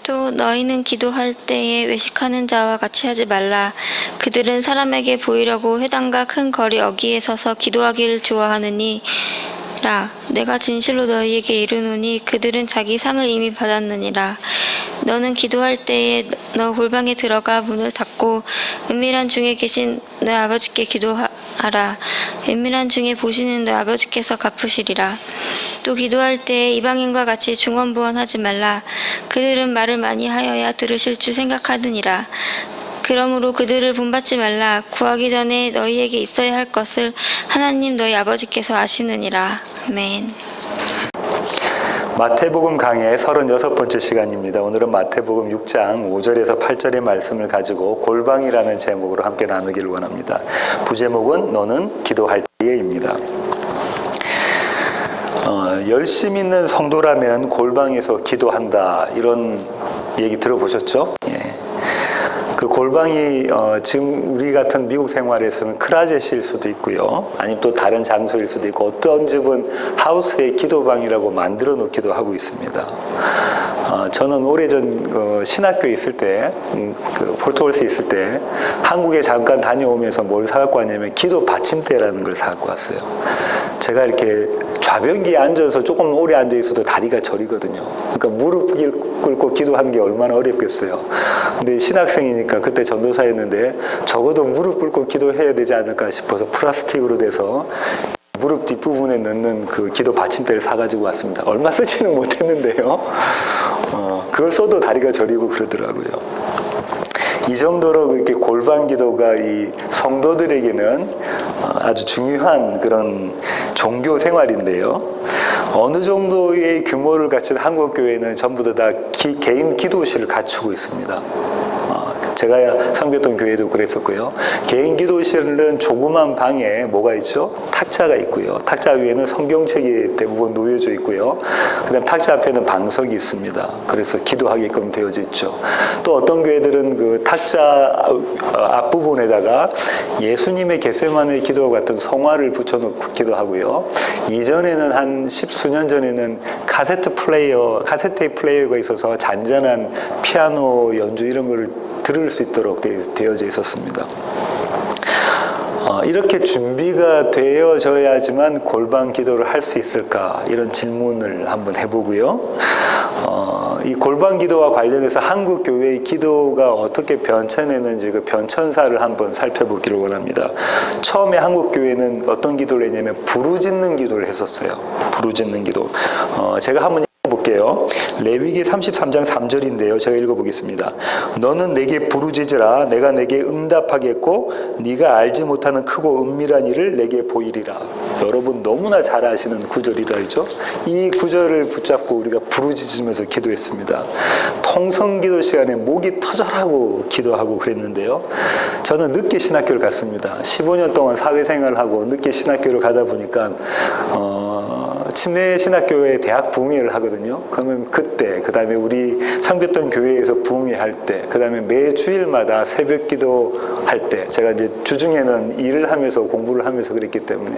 또 너희는 기도할 때에 외식하는 자와 같이 하지 말라. 그들은 사람에게 보이려고 회당과 큰 거리 어귀에 서서 기도하기를 좋아하느니라. 내가 진실로 너희에게 이르노니 그들은 자기 상을 이미 받았느니라. 너는 기도할 때에 너 골방에 들어가 문을 닫고 은밀한 중에 계신 너희 아버지께 기도하라. 은밀한 중에 보시는 너희 아버지께서 갚으시리라. 또 기도할 때에 이방인과 같이 중언부언하지 말라. 그들은 말을 많이 하여야 들으실 줄 생각하느니라. 그러므로 그들을 본받지 말라. 구하기 전에 너희에게 있어야 할 것을 하나님 너희 아버지께서 아시느니라. 아멘. 마태복음 강의 36번째 시간입니다. 오늘은 마태복음 6장 5절에서 8절의 말씀을 가지고 골방이라는 제목으로 함께 나누기를 원합니다. 부제목은 너는 기도할 때에입니다. 열심 있는 성도라면 골방에서 기도한다, 이런 얘기 들어보셨죠? 예. 그 골방이 지금 우리 같은 미국 생활에서는 크라젯일 수도 있고요, 아니면 또 다른 장소일 수도 있고, 어떤 집은 하우스의 기도방이라고 만들어 놓기도 하고 있습니다. 저는 오래전 신학교에 있을 때, 폴토월스에 있을 때 한국에 잠깐 다녀오면서 뭘 사갖고 왔냐면 기도 받침대라는 걸 사갖고 왔어요. 제가 이렇게 좌변기에 앉아서 조금 오래 앉아 있어도 다리가 저리거든요. 그러니까 무릎 꿇고 기도하는 게 얼마나 어렵겠어요. 근데 신학생이니까 그때 전도사였는데 적어도 무릎 꿇고 기도해야 되지 않을까 싶어서 플라스틱으로 돼서 무릎 뒷부분에 넣는 그 기도 받침대를 사가지고 왔습니다. 얼마 쓰지는 못했는데요. 그걸 써도 다리가 저리고 그러더라고요. 이 정도로 이렇게 골방 기도가 이 성도들에게는 아주 중요한 그런 종교 생활인데요. 어느 정도의 규모를 갖춘 한국 교회는 전부 다 개인 기도실을 갖추고 있습니다. 제가 섬겼던 교회도 그랬었고요. 개인 기도실은 조그만 방에 뭐가 있죠? 탁자가 있고요. 탁자 위에는 성경책이 대부분 놓여져 있고요. 그 다음 탁자 앞에는 방석이 있습니다. 그래서 기도하게끔 되어져 있죠. 또 어떤 교회들은 그 탁자 앞부분에다가 예수님의 겟세마네 기도 같은 성화를 붙여놓고 기도하고요. 이전에는 한 10수년 전에는 카세트 플레이어가 있어서 잔잔한 피아노 연주 이런 거를 들을 수 있도록 되어져 있었습니다. 이렇게 준비가 되어져야지만 골방 기도를 할 수 있을까, 이런 질문을 한번 해보고요. 이 골방 기도와 관련해서 한국 교회의 기도가 어떻게 변천했는지 그 변천사를 한번 살펴보기를 원합니다. 처음에 한국 교회는 어떤 기도를 했냐면 부르짖는 기도를 했었어요. 부르짖는 기도. 제가 한번 볼게요. 레위기 33장 3절인데요. 제가 읽어보겠습니다. 너는 내게 부르짖으라. 내가 내게 응답하겠고 네가 알지 못하는 크고 은밀한 일을 내게 보이리라. 여러분 너무나 잘 아시는 구절이다, 그죠? 이 구절을 붙잡고 우리가 부르짖으면서 기도했습니다. 통성기도 시간에 목이 터져라고 기도하고 그랬는데요. 저는 늦게 신학교를 갔습니다. 15년 동안 사회생활을 하고 늦게 신학교를 가다 보니까 친내 신학교에 대학 부흥회를 하거든요. 그러면 그때, 그 다음에 우리 섬겼던 교회에서 부흥회 할 때, 그 다음에 매 주일마다 새벽 기도 할 때, 제가 이제 주중에는 일을 하면서 공부를 하면서 그랬기 때문에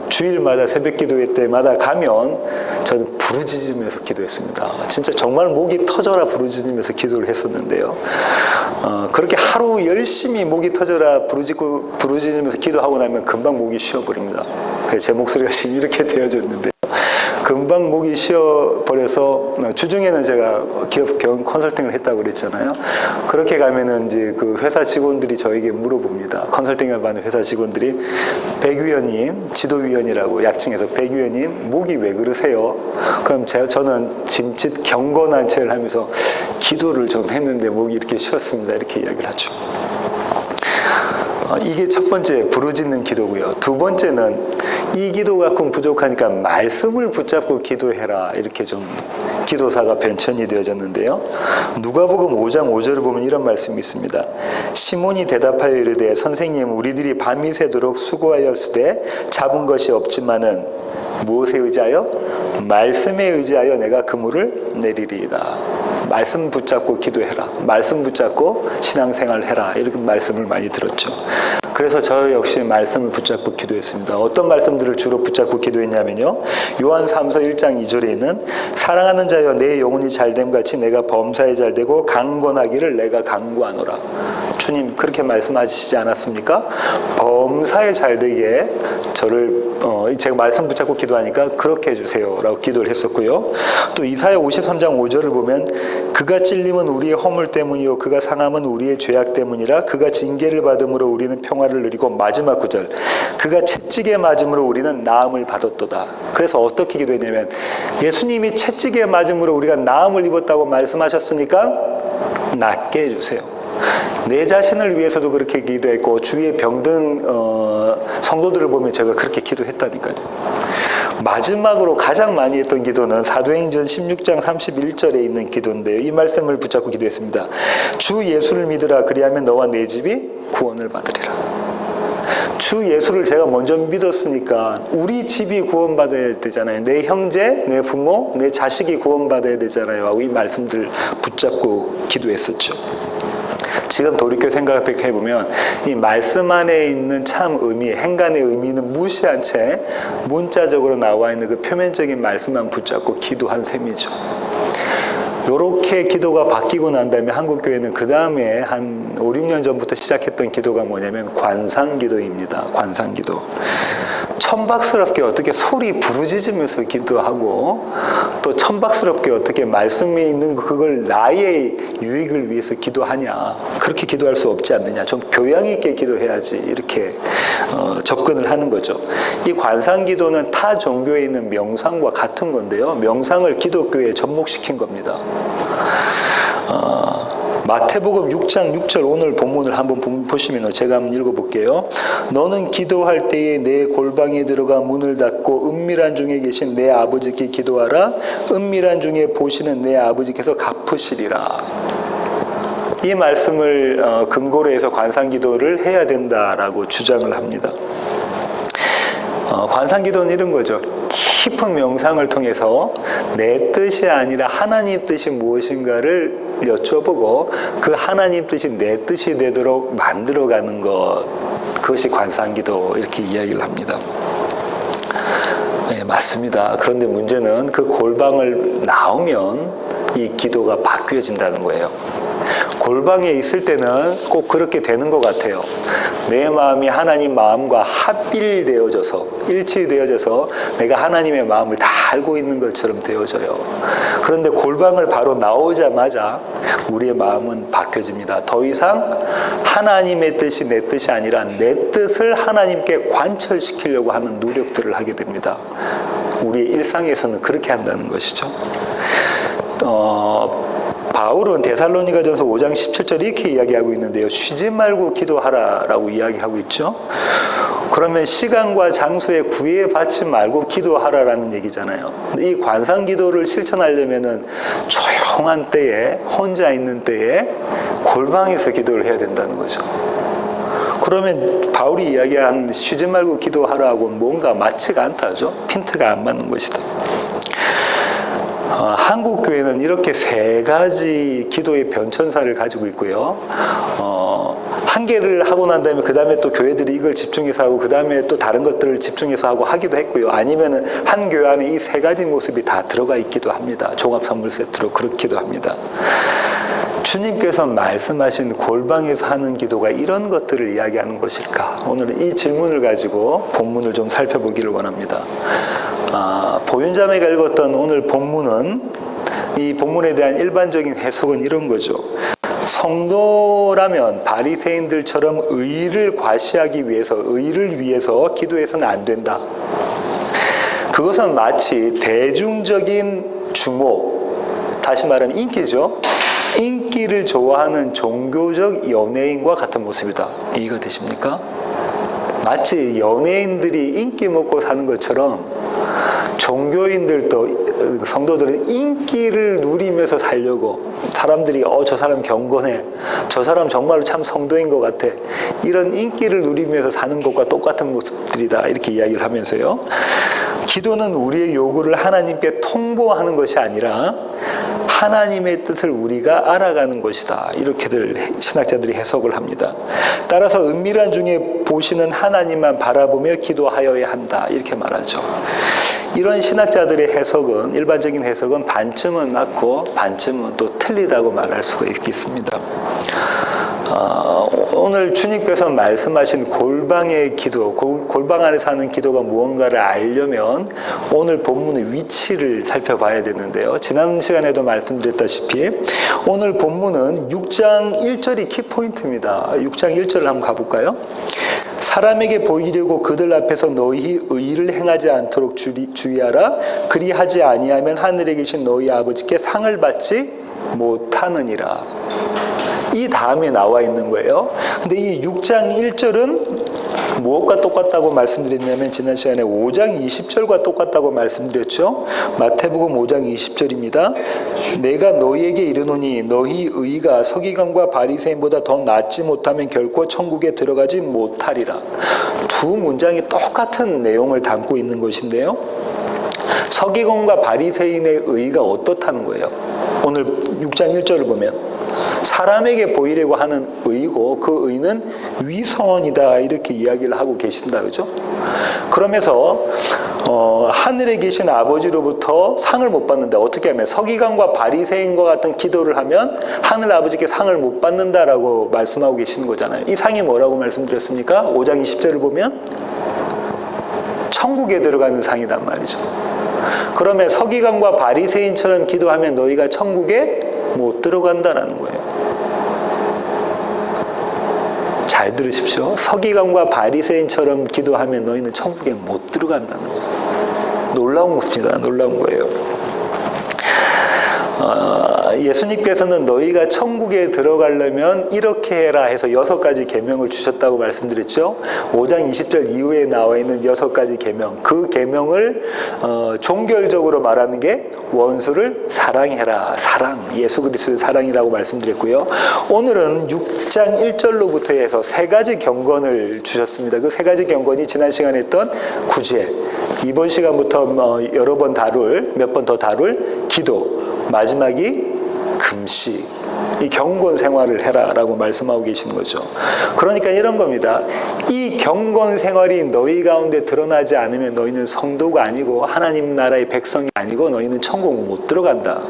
주일마다 새벽 기도회 때마다 가면 저는 부르짖으면서 기도했습니다. 진짜 정말 목이 터져라 부르짖으면서 기도를 했었는데요. 그렇게 하루 열심히 목이 터져라 부르짖으면서 기도하고 나면 금방 목이 쉬어버립니다. 그래서 제 목소리가 지금 이렇게 되어졌는데 금방 목이 쉬어버려서 주중에는 제가 기업 경영 컨설팅을 했다고 그랬잖아요. 그렇게 가면은 이제 그 회사 직원들이 저에게 물어봅니다. 컨설팅을 받는 회사 직원들이 백 위원님, 지도위원이라고 약칭해서 백 위원님 목이 왜 그러세요? 그럼 저는 짐짓 경건한 체를 하면서 기도를 좀 했는데 목이 이렇게 쉬었습니다. 이렇게 이야기를 하죠. 이게 첫 번째 부르짖는 기도고요. 두 번째는 이 기도가 좀 부족하니까 말씀을 붙잡고 기도해라, 이렇게 좀 기도사가 변천이 되어졌는데요. 누가복음 5장 5절을 보면 이런 말씀이 있습니다. 시몬이 대답하여 이르되 선생님 우리들이 밤이 새도록 수고하였으되 잡은 것이 없지만은 무엇에 의지하여? 말씀에 의지하여 내가 그물을 내리리이다. 말씀 붙잡고 기도해라. 말씀 붙잡고 신앙생활 해라. 이렇게 말씀을 많이 들었죠. 그래서 저 역시 말씀을 붙잡고 기도했습니다. 어떤 말씀들을 주로 붙잡고 기도했냐면요. 요한 3서 1장 2절에 있는 사랑하는 자여 내 영혼이 잘됨 같이 내가 범사에 잘되고 강건하기를 내가 강구하노라. 주님 그렇게 말씀하시지 않았습니까? 범사에 잘되게 저를 제가 말씀 붙잡고 기도하니까 그렇게 해주세요 라고 기도를 했었고요. 또 이사야 53장 5절을 보면 그가 찔림은 우리의 허물 때문이요 그가 상함은 우리의 죄악 때문이라 그가 징계를 받음으로 우리는 평화를 누리고 마지막 구절 그가 채찍에 맞음으로 우리는 나음을 받았도다. 그래서 어떻게 기도했냐면 예수님이 채찍에 맞음으로 우리가 나음을 입었다고 말씀하셨으니까 낫게 해주세요. 내 자신을 위해서도 그렇게 기도했고 주위에 병든 성도들을 보면 제가 그렇게 기도했다니까요. 마지막으로 가장 많이 했던 기도는 사도행전 16장 31절에 있는 기도인데요. 이 말씀을 붙잡고 기도했습니다. 주 예수를 믿으라 그리하면 너와 내 집이 구원을 받으리라. 주 예수를 제가 먼저 믿었으니까 우리 집이 구원받아야 되잖아요. 내 형제, 내 부모, 내 자식이 구원받아야 되잖아요 하고 이 말씀들 붙잡고 기도했었죠. 지금 돌이켜 생각해보면 이 말씀 안에 있는 참 의미, 행간의 의미는 무시한 채 문자적으로 나와 있는 그 표면적인 말씀만 붙잡고 기도한 셈이죠. 요렇게 기도가 바뀌고 난 다음에 한국교회는 그 다음에 한 5, 6년 전부터 시작했던 기도가 뭐냐면 관상기도입니다. 관상기도. 천박스럽게 어떻게 소리 부르짖으면서 기도하고 또 천박스럽게 어떻게 말씀에 있는 그걸 나의 유익을 위해서 기도하냐. 그렇게 기도할 수 없지 않느냐. 좀 교양 있게 기도해야지. 이렇게 접근을 하는 거죠. 이 관상기도는 타 종교에 있는 명상과 같은 건데요. 명상을 기독교에 접목시킨 겁니다. 마태복음 6장 6절 오늘 본문을 한번 보시면 제가 한번 읽어볼게요. 너는 기도할 때에 내 골방에 들어가 문을 닫고 은밀한 중에 계신 내 아버지께 기도하라. 은밀한 중에 보시는 내 아버지께서 갚으시리라. 이 말씀을 근거로 해서 관상기도를 해야 된다라고 주장을 합니다. 관상기도는 이런 거죠. 깊은 명상을 통해서 내 뜻이 아니라 하나님 뜻이 무엇인가를 여쭤보고 그 하나님 뜻이 내 뜻이 되도록 만들어가는 것, 그것이 관상기도 이렇게 이야기를 합니다. 네, 맞습니다. 그런데 문제는 그 골방을 나오면 이 기도가 바뀌어진다는 거예요. 골방에 있을 때는 꼭 그렇게 되는 것 같아요. 내 마음이 하나님 마음과 합일되어져서 일치되어져서 내가 하나님의 마음을 다 알고 있는 것처럼 되어져요. 그런데 골방을 바로 나오자마자 우리의 마음은 바뀌어집니다. 더 이상 하나님의 뜻이 내 뜻이 아니라 내 뜻을 하나님께 관철시키려고 하는 노력들을 하게 됩니다. 우리의 일상에서는 그렇게 한다는 것이죠. 바울은 데살로니가전서 5장 17절 이렇게 이야기하고 있는데요. 쉬지 말고 기도하라라고 이야기하고 있죠. 그러면 시간과 장소에 구애받지 말고 기도하라라는 얘기잖아요. 근데 이 관상기도를 실천하려면은 조용한 때에 혼자 있는 때에 골방에서 기도를 해야 된다는 거죠. 그러면 바울이 이야기한 쉬지 말고 기도하라고 뭔가 맞지가 않다죠. 핀트가 안 맞는 것이다. 한국 교회는 이렇게 세 가지 기도의 변천사를 가지고 있고요. 한 개를 하고 난 다음에 그 다음에 또 교회들이 이걸 집중해서 하고 그 다음에 또 다른 것들을 집중해서 하고 하기도 했고요. 아니면은 한 교회 안에 이 세 가지 모습이 다 들어가 있기도 합니다. 종합 선물 세트로 그렇기도 합니다. 주님께서 말씀하신 골방에서 하는 기도가 이런 것들을 이야기하는 것일까? 오늘 이 질문을 가지고 본문을 좀 살펴보기를 원합니다. 보윤자매가 읽었던 오늘 본문은 이 본문에 대한 일반적인 해석은 이런 거죠. 성도라면 바리새인들처럼 의를 과시하기 위해서, 의를 위해서 기도해서는 안 된다. 그것은 마치 대중적인 주목, 다시 말하면 인기죠. 인기를 좋아하는 종교적 연예인과 같은 모습이다. 이해가 되십니까? 마치 연예인들이 인기 먹고 사는 것처럼 종교인들도, 성도들은 인기를 누리면서 살려고, 사람들이 저 사람 경건해, 저 사람 정말로 참 성도인 것 같아, 이런 인기를 누리면서 사는 것과 똑같은 모습들이다, 이렇게 이야기를 하면서요. 기도는 우리의 요구를 하나님께 통보하는 것이 아니라 하나님의 뜻을 우리가 알아가는 것이다. 이렇게들 신학자들이 해석을 합니다. 따라서 은밀한 중에 보시는 하나님만 바라보며 기도하여야 한다. 이렇게 말하죠. 이런 신학자들의 해석은, 일반적인 해석은 반쯤은 맞고 반쯤은 또 틀리다고 말할 수가 있겠습니다. 오늘 주님께서 말씀하신 골방의 기도, 골방 안에서 하는 기도가 무언가를 알려면 오늘 본문의 위치를 살펴봐야 되는데요. 지난 시간에도 말씀드렸다시피 오늘 본문은 6장 1절이 키포인트입니다. 6장 1절을 한번 가볼까요? 사람에게 보이려고 그들 앞에서 너희 의를 행하지 않도록 주의하라. 그리하지 아니하면 하늘에 계신 너희 아버지께 상을 받지 못하느니라. 이 다음에 나와 있는 거예요. 근데 이 6장 1절은 무엇과 똑같다고 말씀드렸냐면 지난 시간에 5장 20절과 똑같다고 말씀드렸죠. 마태복음 5장 20절입니다. 내가 너희에게 이르노니 너희 의가 서기관과 바리새인보다 더 낫지 못하면 결코 천국에 들어가지 못하리라. 두 문장이 똑같은 내용을 담고 있는 것인데요. 서기관과 바리새인의 의가 어떻다는 거예요? 오늘 6장 1절을 보면 사람에게 보이려고 하는 의고 그 의는 위선이다 이렇게 이야기를 하고 계신다, 그죠? 그러면서 하늘에 계신 아버지로부터 상을 못 받는다. 어떻게 하면 서기관과 바리새인과 같은 기도를 하면 하늘 아버지께 상을 못 받는다라고 말씀하고 계시는 거잖아요. 이 상이 뭐라고 말씀드렸습니까? 5장 20절을 보면 천국에 들어가는 상이란 말이죠. 그러면 서기관과 바리새인처럼 기도하면 너희가 천국에 못 들어간다라는 거예요. 잘 들으십시오. 서기관과 바리새인처럼 기도하면 너희는 천국에 못 들어간다는 거예요. 놀라운 겁니다. 놀라운 거예요. 예수님께서는 너희가 천국에 들어가려면 이렇게 해라 해서 6가지 계명을 주셨다고 말씀드렸죠. 5장 20절 이후에 나와 있는 6가지 계명, 그 계명을 종결적으로 말하는 게 원수를 사랑해라. 사랑, 예수 그리스도의 사랑이라고 말씀드렸고요. 오늘은 6장 1절로부터 해서 3가지 경건을 주셨습니다. 그 3가지 경건이 지난 시간에 했던 구제, 이번 시간부터 여러 번 다룰, 몇 번 더 다룰 기도, 마지막이 금식, 이 경건 생활을 해라라고 말씀하고 계시는 거죠. 그러니까 이런 겁니다. 이 경건 생활이 너희 가운데 드러나지 않으면 너희는 성도가 아니고 하나님 나라의 백성이 아니고 너희는 천국 못 들어간다.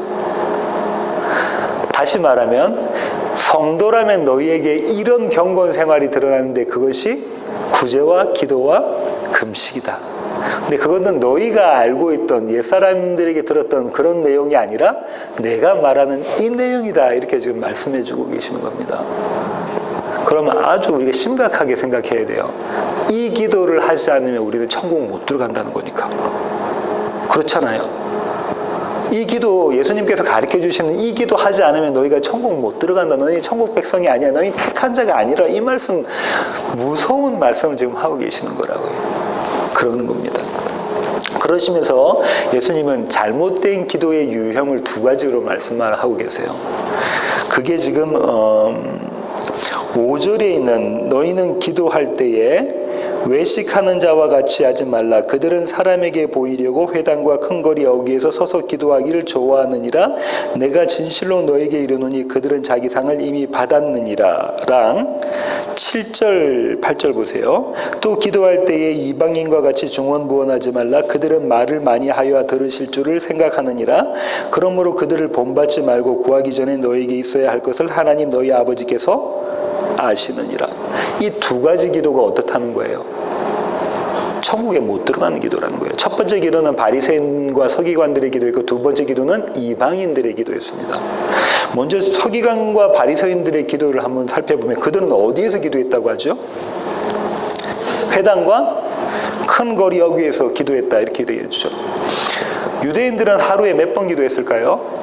다시 말하면 성도라면 너희에게 이런 경건 생활이 드러나는데 그것이 구제와 기도와 금식이다. 근데 그것은 너희가 알고 있던 옛사람들에게 들었던 그런 내용이 아니라 내가 말하는 이 내용이다. 이렇게 지금 말씀해 주고 계시는 겁니다. 그러면 아주 우리가 심각하게 생각해야 돼요. 이 기도를 하지 않으면 우리는 천국 못 들어간다는 거니까. 그렇잖아요. 이 기도, 예수님께서 가르쳐 주시는 이 기도 하지 않으면 너희가 천국 못 들어간다. 너희 천국 백성이 아니야. 너희 택한 자가 아니라. 이 말씀, 무서운 말씀을 지금 하고 계시는 거라고요. 그러는 겁니다. 그러시면서 예수님은 잘못된 기도의 유형을 2가지로 말씀을 하고 계세요. 그게 지금 5절에 있는 너희는 기도할 때에 외식하는 자와 같이 하지 말라. 그들은 사람에게 보이려고 회당과 큰 거리 어귀에서 서서 기도하기를 좋아하느니라. 내가 진실로 너에게 이르노니 그들은 자기 상을 이미 받았느니라. 랑 7절 8절 보세요. 또 기도할 때에 이방인과 같이 중언부언하지 말라. 그들은 말을 많이 하여 들으실 줄을 생각하느니라. 그러므로 그들을 본받지 말고 구하기 전에 너에게 있어야 할 것을 하나님 너희 아버지께서 아시느니라. 이 2가지 기도가 어떻다는 거예요? 천국에 못 들어가는 기도라는 거예요. 첫 번째 기도는 바리새인과 서기관들의 기도였고 2번째 기도는 이방인들의 기도였습니다. 먼저 서기관과 바리새인들의 기도를 한번 살펴보면 그들은 어디에서 기도했다고 하죠? 회당과 큰 거리 어귀에서 기도했다 이렇게 되어 주죠. 유대인들은 하루에 몇 번 기도했을까요?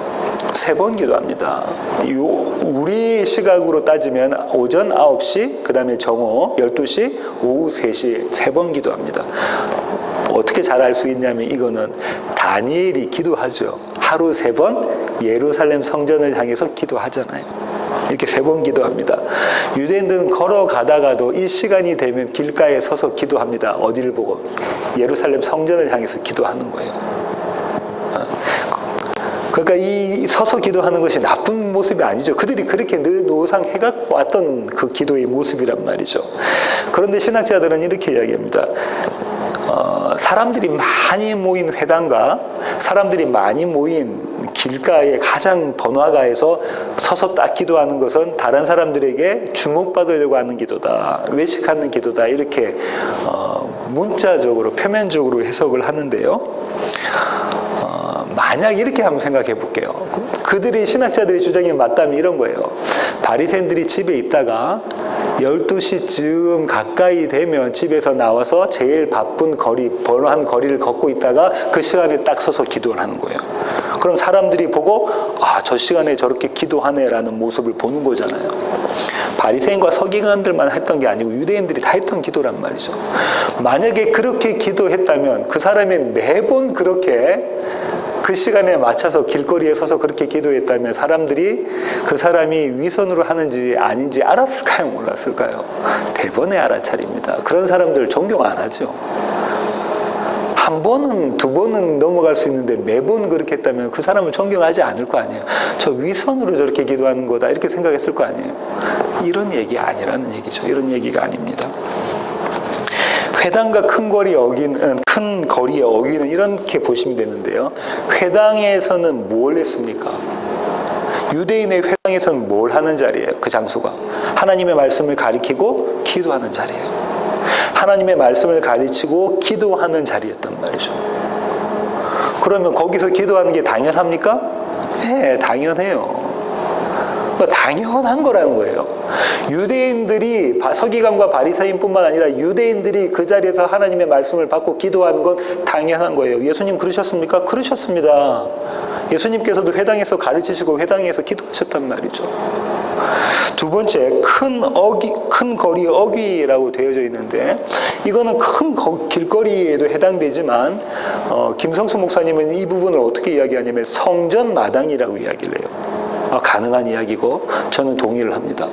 3번 기도합니다. 우리 시각으로 따지면 오전 9시, 그 다음에 정오 12시, 오후 3시 3번 기도합니다. 어떻게 잘 알 수 있냐면 이거는 다니엘이 기도하죠. 하루 3번 예루살렘 성전을 향해서 기도하잖아요. 이렇게 3번 기도합니다. 유대인들은 걸어가다가도 이 시간이 되면 길가에 서서 기도합니다. 어디를 보고? 예루살렘 성전을 향해서 기도하는 거예요. 그러니까 이 서서 기도하는 것이 나쁜 모습이 아니죠. 그들이 그렇게 늘 노상해갖고 왔던 그 기도의 모습이란 말이죠. 그런데 신학자들은 이렇게 이야기합니다. 사람들이 많이 모인 회당과 사람들이 많이 모인 길가에 가장 번화가에서 서서 딱 기도하는 것은 다른 사람들에게 주목받으려고 하는 기도다, 외식하는 기도다, 이렇게 문자적으로 표면적으로 해석을 하는데요. 만약 이렇게 한번 생각해 볼게요. 그들이 신학자들의 주장이 맞다면 이런 거예요. 바리새인들이 집에 있다가 12시쯤 가까이 되면 집에서 나와서 제일 바쁜 거리, 번화한 거리를 걷고 있다가 그 시간에 딱 서서 기도를 하는 거예요. 그럼 사람들이 보고 저 시간에 저렇게 기도하네라는 모습을 보는 거잖아요. 바리새인과 서기관들만 했던 게 아니고 유대인들이 다 했던 기도란 말이죠. 만약에 그렇게 기도했다면 그 사람이 매번 그렇게 그 시간에 맞춰서 길거리에 서서 그렇게 기도했다면 사람들이 그 사람이 위선으로 하는지 아닌지 알았을까요? 몰랐을까요? 대번에 알아차립니다. 그런 사람들 존경 안 하죠. 한 번은, 두 번은 넘어갈 수 있는데 매번 그렇게 했다면 그 사람을 존경하지 않을 거 아니에요. 저 위선으로 저렇게 기도하는 거다 이렇게 생각했을 거 아니에요. 이런 얘기 아니라는 얘기죠. 이런 얘기가 아닙니다. 회당과 큰 거리에 어기는 이렇게 보시면 되는데요. 회당에서는 뭘 했습니까? 유대인의 회당에서는 뭘 하는 자리예요? 그 장소가 하나님의 말씀을 가리키고 기도하는 자리예요. 하나님의 말씀을 가르치고 기도하는 자리였단 말이죠. 그러면 거기서 기도하는 게 당연합니까? 네, 당연해요. 당연한 거라는 거예요. 유대인들이 서기관과 바리새인뿐만 아니라 유대인들이 그 자리에서 하나님의 말씀을 받고 기도하는 건 당연한 거예요. 예수님 그러셨습니까? 그러셨습니다. 예수님께서도 회당에서 가르치시고 회당에서 기도하셨단 말이죠. 두 번째, 큰 거리 어귀라고 되어져 있는데 이거는 큰 길거리에도 해당되지만 김성수 목사님은 이 부분을 어떻게 이야기하냐면 성전 마당이라고 이야기를 해요. 가능한 이야기고 저는 동의를 합니다.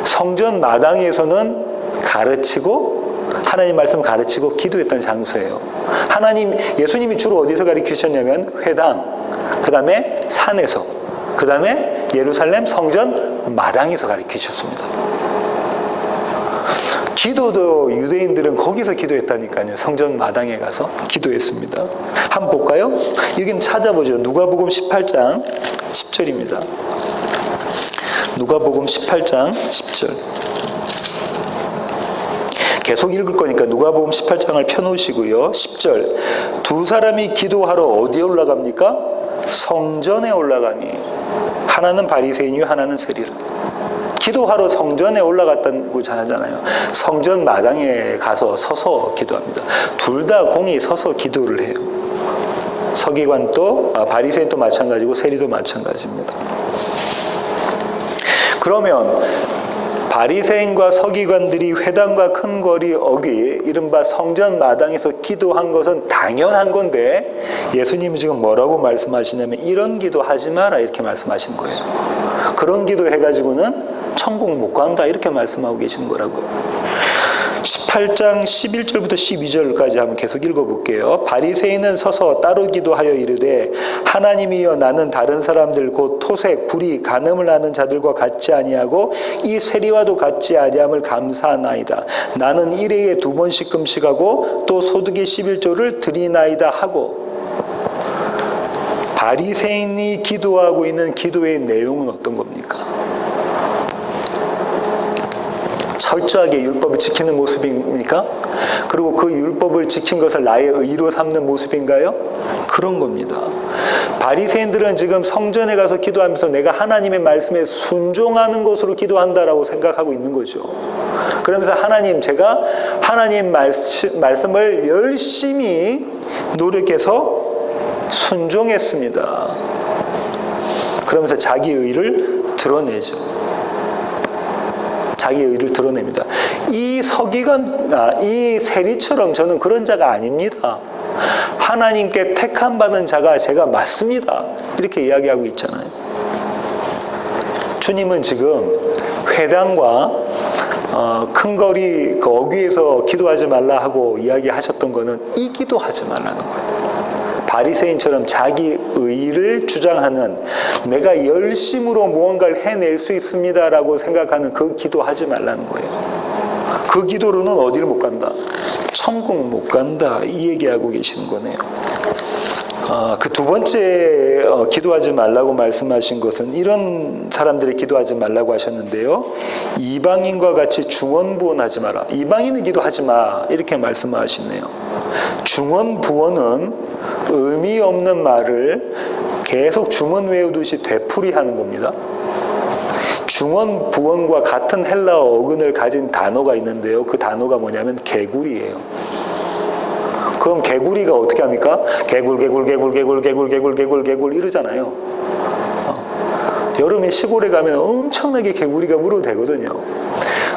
성전 마당에서는 가르치고 하나님 말씀 가르치고 기도했던 장소예요. 예수님이 주로 어디서 가르치셨냐면 회당, 그 다음에 산에서, 그 다음에 예루살렘 성전 마당에서 가르치셨습니다. 기도도 유대인들은 거기서 기도했다니까요. 성전 마당에 가서 기도했습니다. 한번 볼까요? 여기는 찾아보죠. 누가복음 18장 10절입니다. 누가복음 18장 10절. 계속 읽을 거니까 누가복음 18장을 펴놓으시고요. 10절. 두 사람이 기도하러 어디에 올라갑니까? 성전에 올라가니 하나는 바리새인이요 하나는 세리라. 기도하러 성전에 올라갔다고 하잖아요. 성전 마당에 가서 서서 기도합니다. 둘 다 공이 서서 기도를 해요. 서기관도 바리새인도 마찬가지고 세리도 마찬가지입니다. 그러면 바리새인과 서기관들이 회당과 큰 거리 어귀 이른바 성전 마당에서 기도한 것은 당연한 건데 예수님이 지금 뭐라고 말씀하시냐면 이런 기도 하지 마라 이렇게 말씀하신 거예요. 그런 기도 해가지고는 천국 못 간다 이렇게 말씀하고 계시는 거라고요. 18장 11절부터 12절까지 한번 계속 읽어볼게요. 바리새인은 서서 따로 기도하여 이르되 하나님이여 나는 다른 사람들 곧 토색, 불의, 간음을 하는 자들과 같지 아니하고 이 세리와도 같지 아니함을 감사하나이다. 나는 일회에 2번씩 금식하고 또 소득의 11조를 드리나이다 하고 바리새인이 기도하고 있는 기도의 내용은 어떤 겁니까? 철저하게 율법을 지키는 모습입니까? 그리고 그 율법을 지킨 것을 나의 의로 삼는 모습인가요? 그런 겁니다. 바리새인들은 지금 성전에 가서 기도하면서 내가 하나님의 말씀에 순종하는 것으로 기도한다라고 생각하고 있는 거죠. 그러면서 제가 하나님 말씀을 열심히 노력해서 순종했습니다. 그러면서 자기 의를 드러내죠. 자기 의를 드러냅니다. 이 세리처럼 저는 그런 자가 아닙니다. 하나님께 택함 받은 자가 제가 맞습니다. 이렇게 이야기하고 있잖아요. 주님은 지금 회당과 큰 거리 그 어귀에서 기도하지 말라 하고 이야기하셨던 거는 이 기도하지 말라는 거예요. 바리새인처럼 자기 의를 주장하는, 내가 열심으로 무언가를 해낼 수 있습니다라고 생각하는 그 기도하지 말라는 거예요. 그 기도로는 어디를 못 간다? 천국 못 간다, 이 얘기하고 계시는 거네요. 그 두 번째 기도하지 말라고 말씀하신 것은 이런 사람들이 기도하지 말라고 하셨는데요. 이방인과 같이 중언부언하지 마라. 이방인은 기도하지 마, 이렇게 말씀하시네요. 중언부언은 의미 없는 말을 계속 주문 외우듯이 되풀이하는 겁니다. 중언부언과 같은 헬라어 어근을 가진 단어가 있는데요. 그 단어가 뭐냐면 개구리예요. 그럼 개구리가 어떻게 합니까? 개굴 이러잖아요. 여름에 시골에 가면 엄청나게 개구리가 물어대거든요.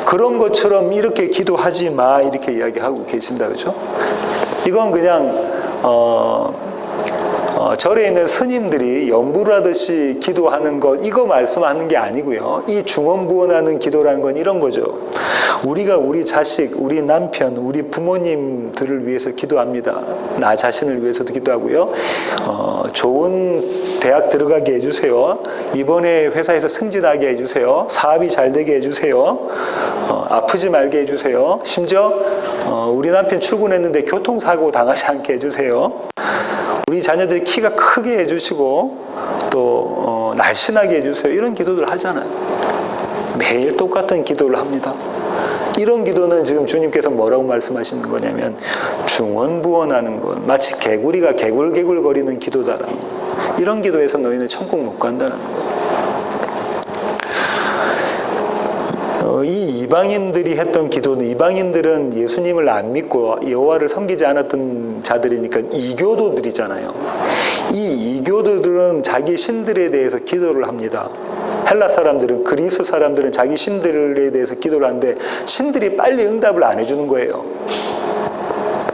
그런 것처럼 이렇게 기도하지 마, 이렇게 이야기하고 계신다, 그죠? 이건 그냥 절에 있는 스님들이 연부를 하듯이 기도하는 것, 이거 말씀하는 게 아니고요. 이 중언부언하는 기도라는 건 이런 거죠. 우리가 우리 자식, 우리 남편, 우리 부모님들을 위해서 기도합니다. 나 자신을 위해서도 기도하고요. 좋은 대학 들어가게 해주세요. 이번에 회사에서 승진하게 해주세요. 사업이 잘 되게 해주세요. 아프지 말게 해주세요. 심지어 우리 남편 출근했는데 교통사고 당하지 않게 해주세요. 우리 자녀들이 키가 크게 해주시고 또 날씬하게 해주세요. 이런 기도들 하잖아요. 매일 똑같은 기도를 합니다. 이런 기도는 지금 주님께서 뭐라고 말씀하시는 거냐면 중언부언하는 것, 마치 개구리가 개굴개굴거리는 기도다라는 거. 이런 기도에서 너희는 천국 못 간다는 거예요. 이 이방인들이 했던 기도는, 이방인들은 예수님을 안 믿고 여호와를 섬기지 않았던 자들이니까 이교도들이잖아요. 이 이교도들은 자기 신들에 대해서 기도를 합니다. 헬라 사람들은, 그리스 사람들은 자기 신들에 대해서 기도를 하는데 신들이 빨리 응답을 안 해주는 거예요.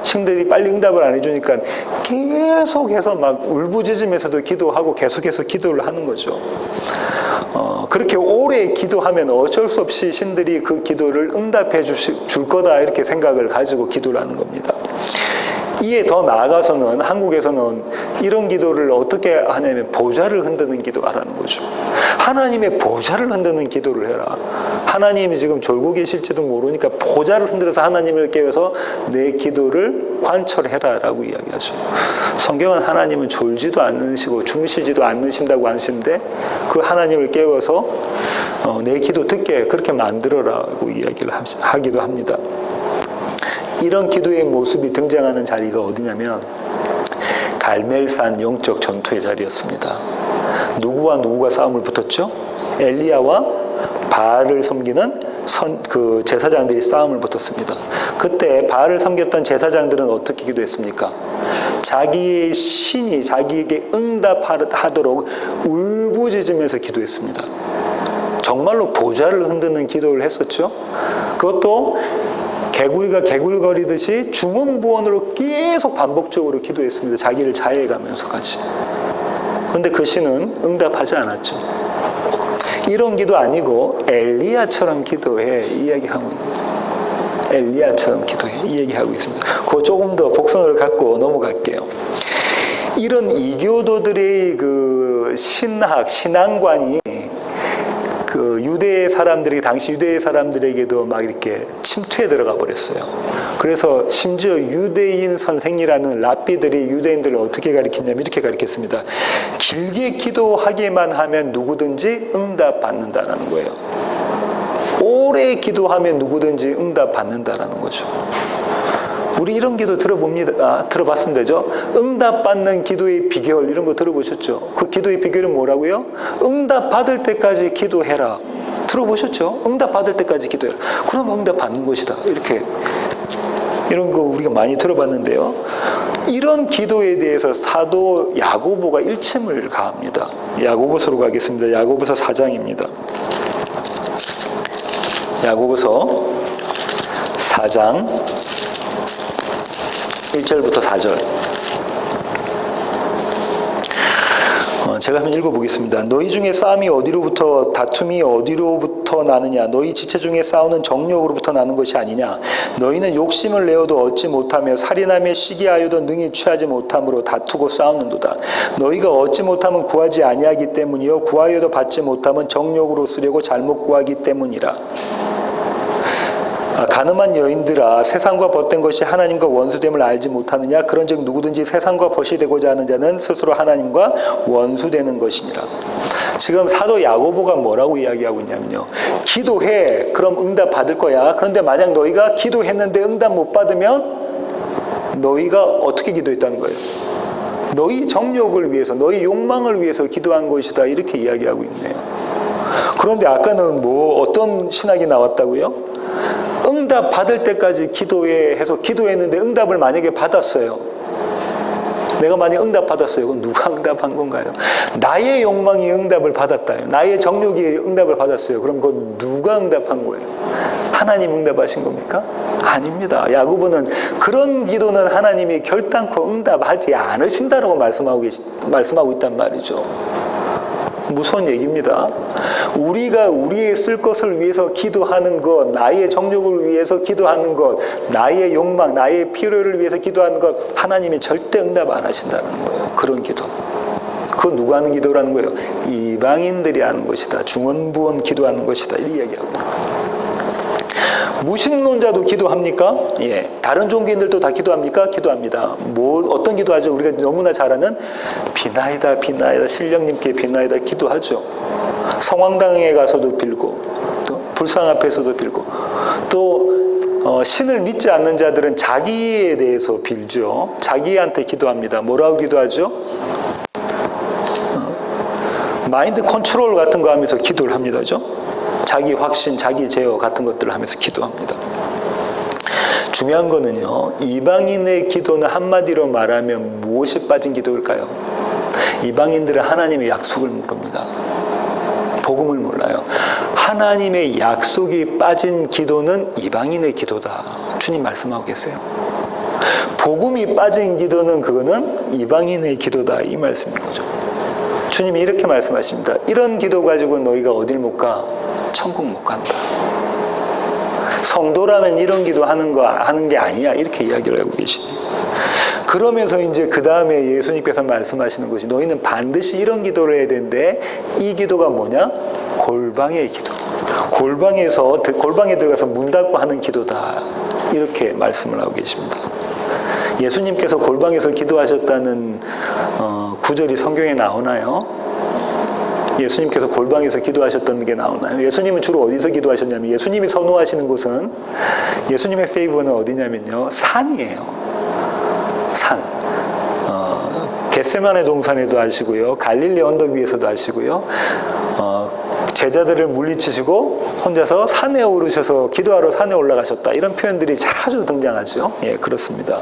신들이 빨리 응답을 안 해주니까 계속해서 막 울부짖으면서도 기도하고 계속해서 기도를 하는 거죠. 그렇게 오래 기도하면 어쩔 수 없이 신들이 그 기도를 응답해 줄 거다, 이렇게 생각을 가지고 기도를 하는 겁니다. 이에 더 나아가서는 한국에서는 이런 기도를 어떻게 하냐면 보좌를 흔드는 기도하라는 거죠. 하나님의 보좌를 흔드는 기도를 해라. 하나님이 지금 졸고 계실지도 모르니까 보좌를 흔들어서 하나님을 깨워서 내 기도를 관철해라 라고 이야기하죠. 성경은 하나님은 졸지도 않으시고 주무시지도 않으신다고 하시는데 그 하나님을 깨워서 내 기도 듣게 그렇게 만들어라고 이야기를 하기도 합니다. 이런 기도의 모습이 등장하는 자리가 어디냐면 갈멜산 영적 전투의 자리였습니다. 누구와 누구가 싸움을 붙었죠? 엘리야와 바알을 섬기는 그 제사장들이 싸움을 붙었습니다. 그때 바알을 섬겼던 제사장들은 어떻게 기도했습니까? 자기의 신이 자기에게 응답하도록 울부짖으면서 기도했습니다. 정말로 보좌를 흔드는 기도를 했었죠. 그것도 개구리가 개굴거리듯이 중언부언으로 계속 반복적으로 기도했습니다. 자기를 자해가면서까지. 그런데 그 신은 응답하지 않았죠. 이런 기도 아니고 엘리야처럼 기도해, 이야기하고 있는 거예요. 엘리야처럼 기도해, 이 얘기하고 있습니다. 그거 조금 더 복선을 갖고 넘어갈게요. 이런 이교도들의 그 신앙관이 그 유대 사람들이, 당시 유대 사람들에게도 막 이렇게 침투해 들어가 버렸어요. 그래서 심지어 유대인 선생이라는 랍비들이 유대인들을 어떻게 가르쳤냐면 이렇게 가르쳤습니다. 길게 기도하기만 하면 누구든지 응답받는다라는 거예요. 오래 기도하면 누구든지 응답받는다라는 거죠. 우리 이런 기도 들어봤으면 되죠. 응답받는 기도의 비결, 이런 거 들어보셨죠? 그 기도의 비결은 뭐라고요? 응답받을 때까지 기도해라. 들어보셨죠? 응답받을 때까지 기도해라. 그럼 응답받는 것이다. 이렇게. 이런 거 우리가 많이 들어봤는데요. 이런 기도에 대해서 사도 야고보가 일침을 가합니다. 야고보서로 가겠습니다. 야고보서 4장입니다. 야고보서 4장 1절부터 4절. 제가 한번 읽어보겠습니다. 너희 중에 싸움이 어디로부터 다툼이 어디로부터 나느냐? 너희 지체 중에 싸우는 정욕으로부터 나는 것이 아니냐? 너희는 욕심을 내어도 얻지 못하며 살인하며 시기하여도 능히 취하지 못함으로 다투고 싸우는도다. 너희가 얻지 못하면 구하지 아니하기 때문이요 구하여도 받지 못하면 정욕으로 쓰려고 잘못 구하기 때문이라. 가늠한 여인들아, 세상과 벗된 것이 하나님과 원수됨을 알지 못하느냐? 그런즉 누구든지 세상과 벗이 되고자 하는 자는 스스로 하나님과 원수되는 것이니라. 지금 사도 야고보가 뭐라고 이야기하고 있냐면요, 기도해, 그럼 응답 받을 거야. 그런데 만약 너희가 기도했는데 응답 못 받으면 너희가 어떻게 기도했다는 거예요? 너희 정욕을 위해서, 너희 욕망을 위해서 기도한 것이다, 이렇게 이야기하고 있네요. 그런데 아까는 어떤 신학이 나왔다고요? 응답 받을 때까지 기도해서 기도했는데 응답을 만약에 받았어요. 내가 만약 응답 받았어요. 그럼 누가 응답한 건가요? 나의 욕망이 응답을 받았다. 나의 정욕이 응답을 받았어요. 그럼 그건 누가 응답한 거예요? 하나님 응답하신 겁니까? 아닙니다. 야고보는 그런 기도는 하나님이 결단코 응답하지 않으신다라고 말씀하고 있단 말이죠. 무서운 얘기입니다. 우리가 우리의 쓸 것을 위해서 기도하는 것, 나의 정욕을 위해서 기도하는 것, 나의 욕망, 나의 필요를 위해서 기도하는 것, 하나님이 절대 응답 안 하신다는 거예요. 그런 기도. 그건 누가 하는 기도라는 거예요? 이방인들이 하는 것이다. 중언부언 기도하는 것이다. 이 이야기하고. 무신론자도 기도합니까? 예. 다른 종교인들도 다 기도합니까? 기도합니다. 어떤 기도하죠? 우리가 너무나 잘 아는 비나이다, 비나이다, 신령님께 비나이다 기도하죠. 성황당에 가서도 빌고, 또 불상 앞에서도 빌고, 또 신을 믿지 않는 자들은 자기에 대해서 빌죠. 자기한테 기도합니다. 뭐라고 기도하죠? 마인드 컨트롤 같은 거 하면서 기도를 합니다. 그죠? 자기 확신, 자기 제어 같은 것들을 하면서 기도합니다. 중요한 거는요, 이방인의 기도는 한마디로 말하면 무엇이 빠진 기도일까요? 이방인들은 하나님의 약속을 모릅니다. 복음을 몰라요. 하나님의 약속이 빠진 기도는 이방인의 기도다. 주님 말씀하고 계세요. 복음이 빠진 기도는 그거는 이방인의 기도다. 이 말씀인 거죠. 주님이 이렇게 말씀하십니다. 이런 기도 가지고 너희가 어딜 못 가? 천국 못 간다. 성도라면 이런 기도 하는 게 아니야. 이렇게 이야기를 하고 계시니. 그러면서 이제 그 다음에 예수님께서 말씀하시는 것이 너희는 반드시 이런 기도를 해야 되는데 이 기도가 뭐냐? 골방의 기도. 골방에 들어가서 문 닫고 하는 기도다. 이렇게 말씀을 하고 계십니다. 예수님께서 골방에서 기도하셨다는 구절이 성경에 나오나요? 예수님께서 골방에서 기도하셨던 게 나오나요? 예수님은 주로 어디서 기도하셨냐면, 예수님이 선호하시는 곳은, 예수님의 페이버는 어디냐면요, 산이에요. 산. 겟세마네 동산에도 하시고요, 갈릴리 언덕 위에서도 하시고요, 제자들을 물리치시고 혼자서 산에 오르셔서 기도하러 산에 올라가셨다. 이런 표현들이 자주 등장하죠. 예, 그렇습니다.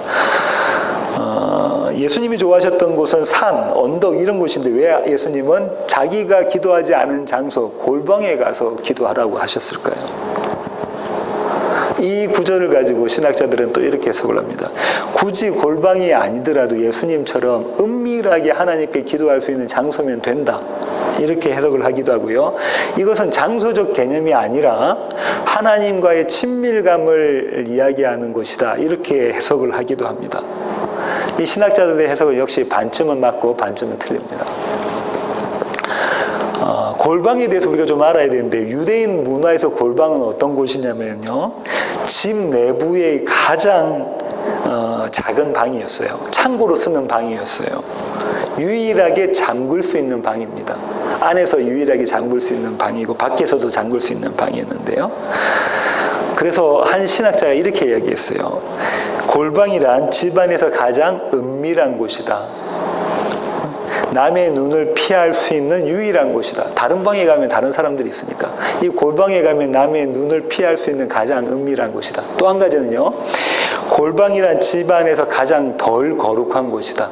예수님이 좋아하셨던 곳은 산, 언덕 이런 곳인데 왜 예수님은 자기가 기도하지 않은 장소, 골방에 가서 기도하라고 하셨을까요? 이 구절을 가지고 신학자들은 또 이렇게 해석을 합니다. 굳이 골방이 아니더라도 예수님처럼 은밀하게 하나님께 기도할 수 있는 장소면 된다. 이렇게 해석을 하기도 하고요. 이것은 장소적 개념이 아니라 하나님과의 친밀감을 이야기하는 것이다. 이렇게 해석을 하기도 합니다. 이 신학자들의 해석은 역시 반쯤은 맞고 반쯤은 틀립니다. 골방에 대해서 우리가 좀 알아야 되는데, 유대인 문화에서 골방은 어떤 곳이냐면요, 집 내부의 가장 작은 방이었어요. 창고로 쓰는 방이었어요. 유일하게 잠글 수 있는 방입니다. 안에서 유일하게 잠글 수 있는 방이고 밖에서도 잠글 수 있는 방이었는데요. 그래서 한 신학자가 이렇게 이야기했어요. 골방이란 집안에서 가장 은밀한 곳이다. 남의 눈을 피할 수 있는 유일한 곳이다. 다른 방에 가면 다른 사람들이 있으니까. 이 골방에 가면 남의 눈을 피할 수 있는 가장 은밀한 곳이다. 또 한 가지는요, 골방이란 집안에서 가장 덜 거룩한 곳이다.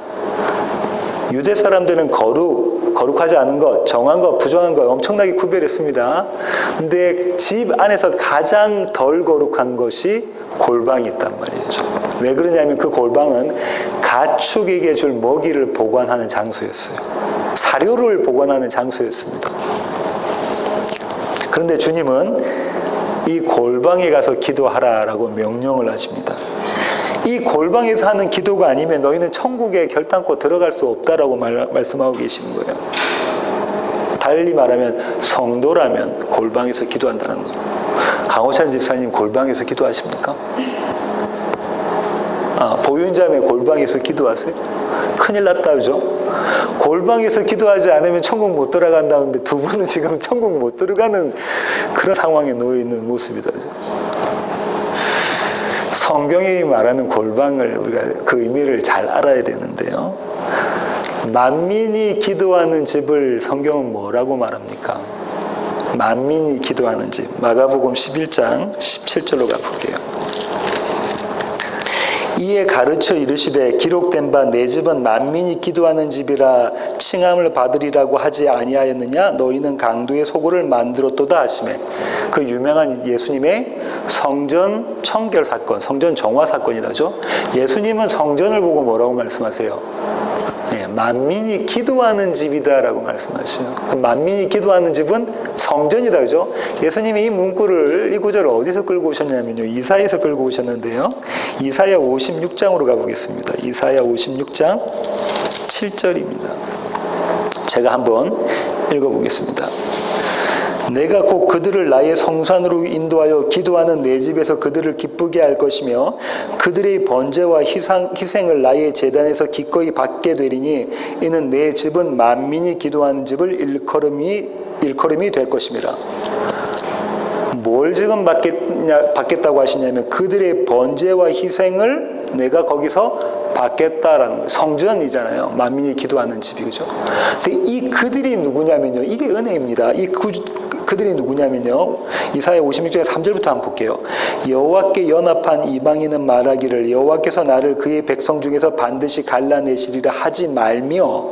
유대 사람들은 거룩하지 않은 것, 정한 것, 부정한 것 엄청나게 구별했습니다. 근데 집 안에서 가장 덜 거룩한 것이 골방이 있단 말이죠. 왜 그러냐면 그 골방은 가축에게 줄 먹이를 보관하는 장소였어요. 사료를 보관하는 장소였습니다. 그런데 주님은 이 골방에 가서 기도하라라고 명령을 하십니다. 이 골방에서 하는 기도가 아니면 너희는 천국에 결단코 들어갈 수 없다라고 말씀하고 계시는 거예요. 달리 말하면 성도라면 골방에서 기도한다는 거예요. 강호찬 집사님 골방에서 기도하십니까? 보윤자매 골방에서 기도하세요? 큰일 났다, 그죠? 골방에서 기도하지 않으면 천국 못 들어간다는데 두 분은 지금 천국 못 들어가는 그런 상황에 놓여 있는 모습이다, 그죠? 성경이 말하는 골방을 우리가 그 의미를 잘 알아야 되는데요. 만민이 기도하는 집을 성경은 뭐라고 말합니까? 만민이 기도하는 집. 마가복음 11장 17절로 가볼게요. 이에 가르쳐 이르시되 기록된 바 내 집은 만민이 기도하는 집이라 칭함을 받으리라고 하지 아니하였느냐? 너희는 강도의 소굴을 만들었도다 하시매. 그 유명한 예수님의 성전 청결 사건, 성전 정화 사건이라죠. 예수님은 성전을 보고 뭐라고 말씀하세요? 만민이 기도하는 집이다라고 말씀하시죠. 그럼 만민이 기도하는 집은 성전이다, 그죠? 예수님이 이 문구를, 이 구절을 어디서 끌고 오셨냐면요, 이사야에서 끌고 오셨는데요. 이사야 56장으로 가보겠습니다. 이사야 56장 7절입니다. 제가 한번 읽어보겠습니다. 내가 곧 그들을 나의 성산으로 인도하여 기도하는 내 집에서 그들을 기쁘게 할 것이며 그들의 번제와 희생을 나의 제단에서 기꺼이 받게 되리니 이는 내 집은 만민이 기도하는 집을 일컬음이 될 것입니다. 뭘 지금 받겠다고 하시냐면 그들의 번제와 희생을 내가 거기서 받겠다라는 거예요. 성전이잖아요. 만민이 기도하는 집이, 그죠? 근데 이 그들이 누구냐면요, 이게 은혜입니다. 그들이 누구냐면요, 이사야 56장의 3절부터 한번 볼게요. 여호와께 연합한 이방인은 말하기를 여호와께서 나를 그의 백성 중에서 반드시 갈라내시리라 하지 말며.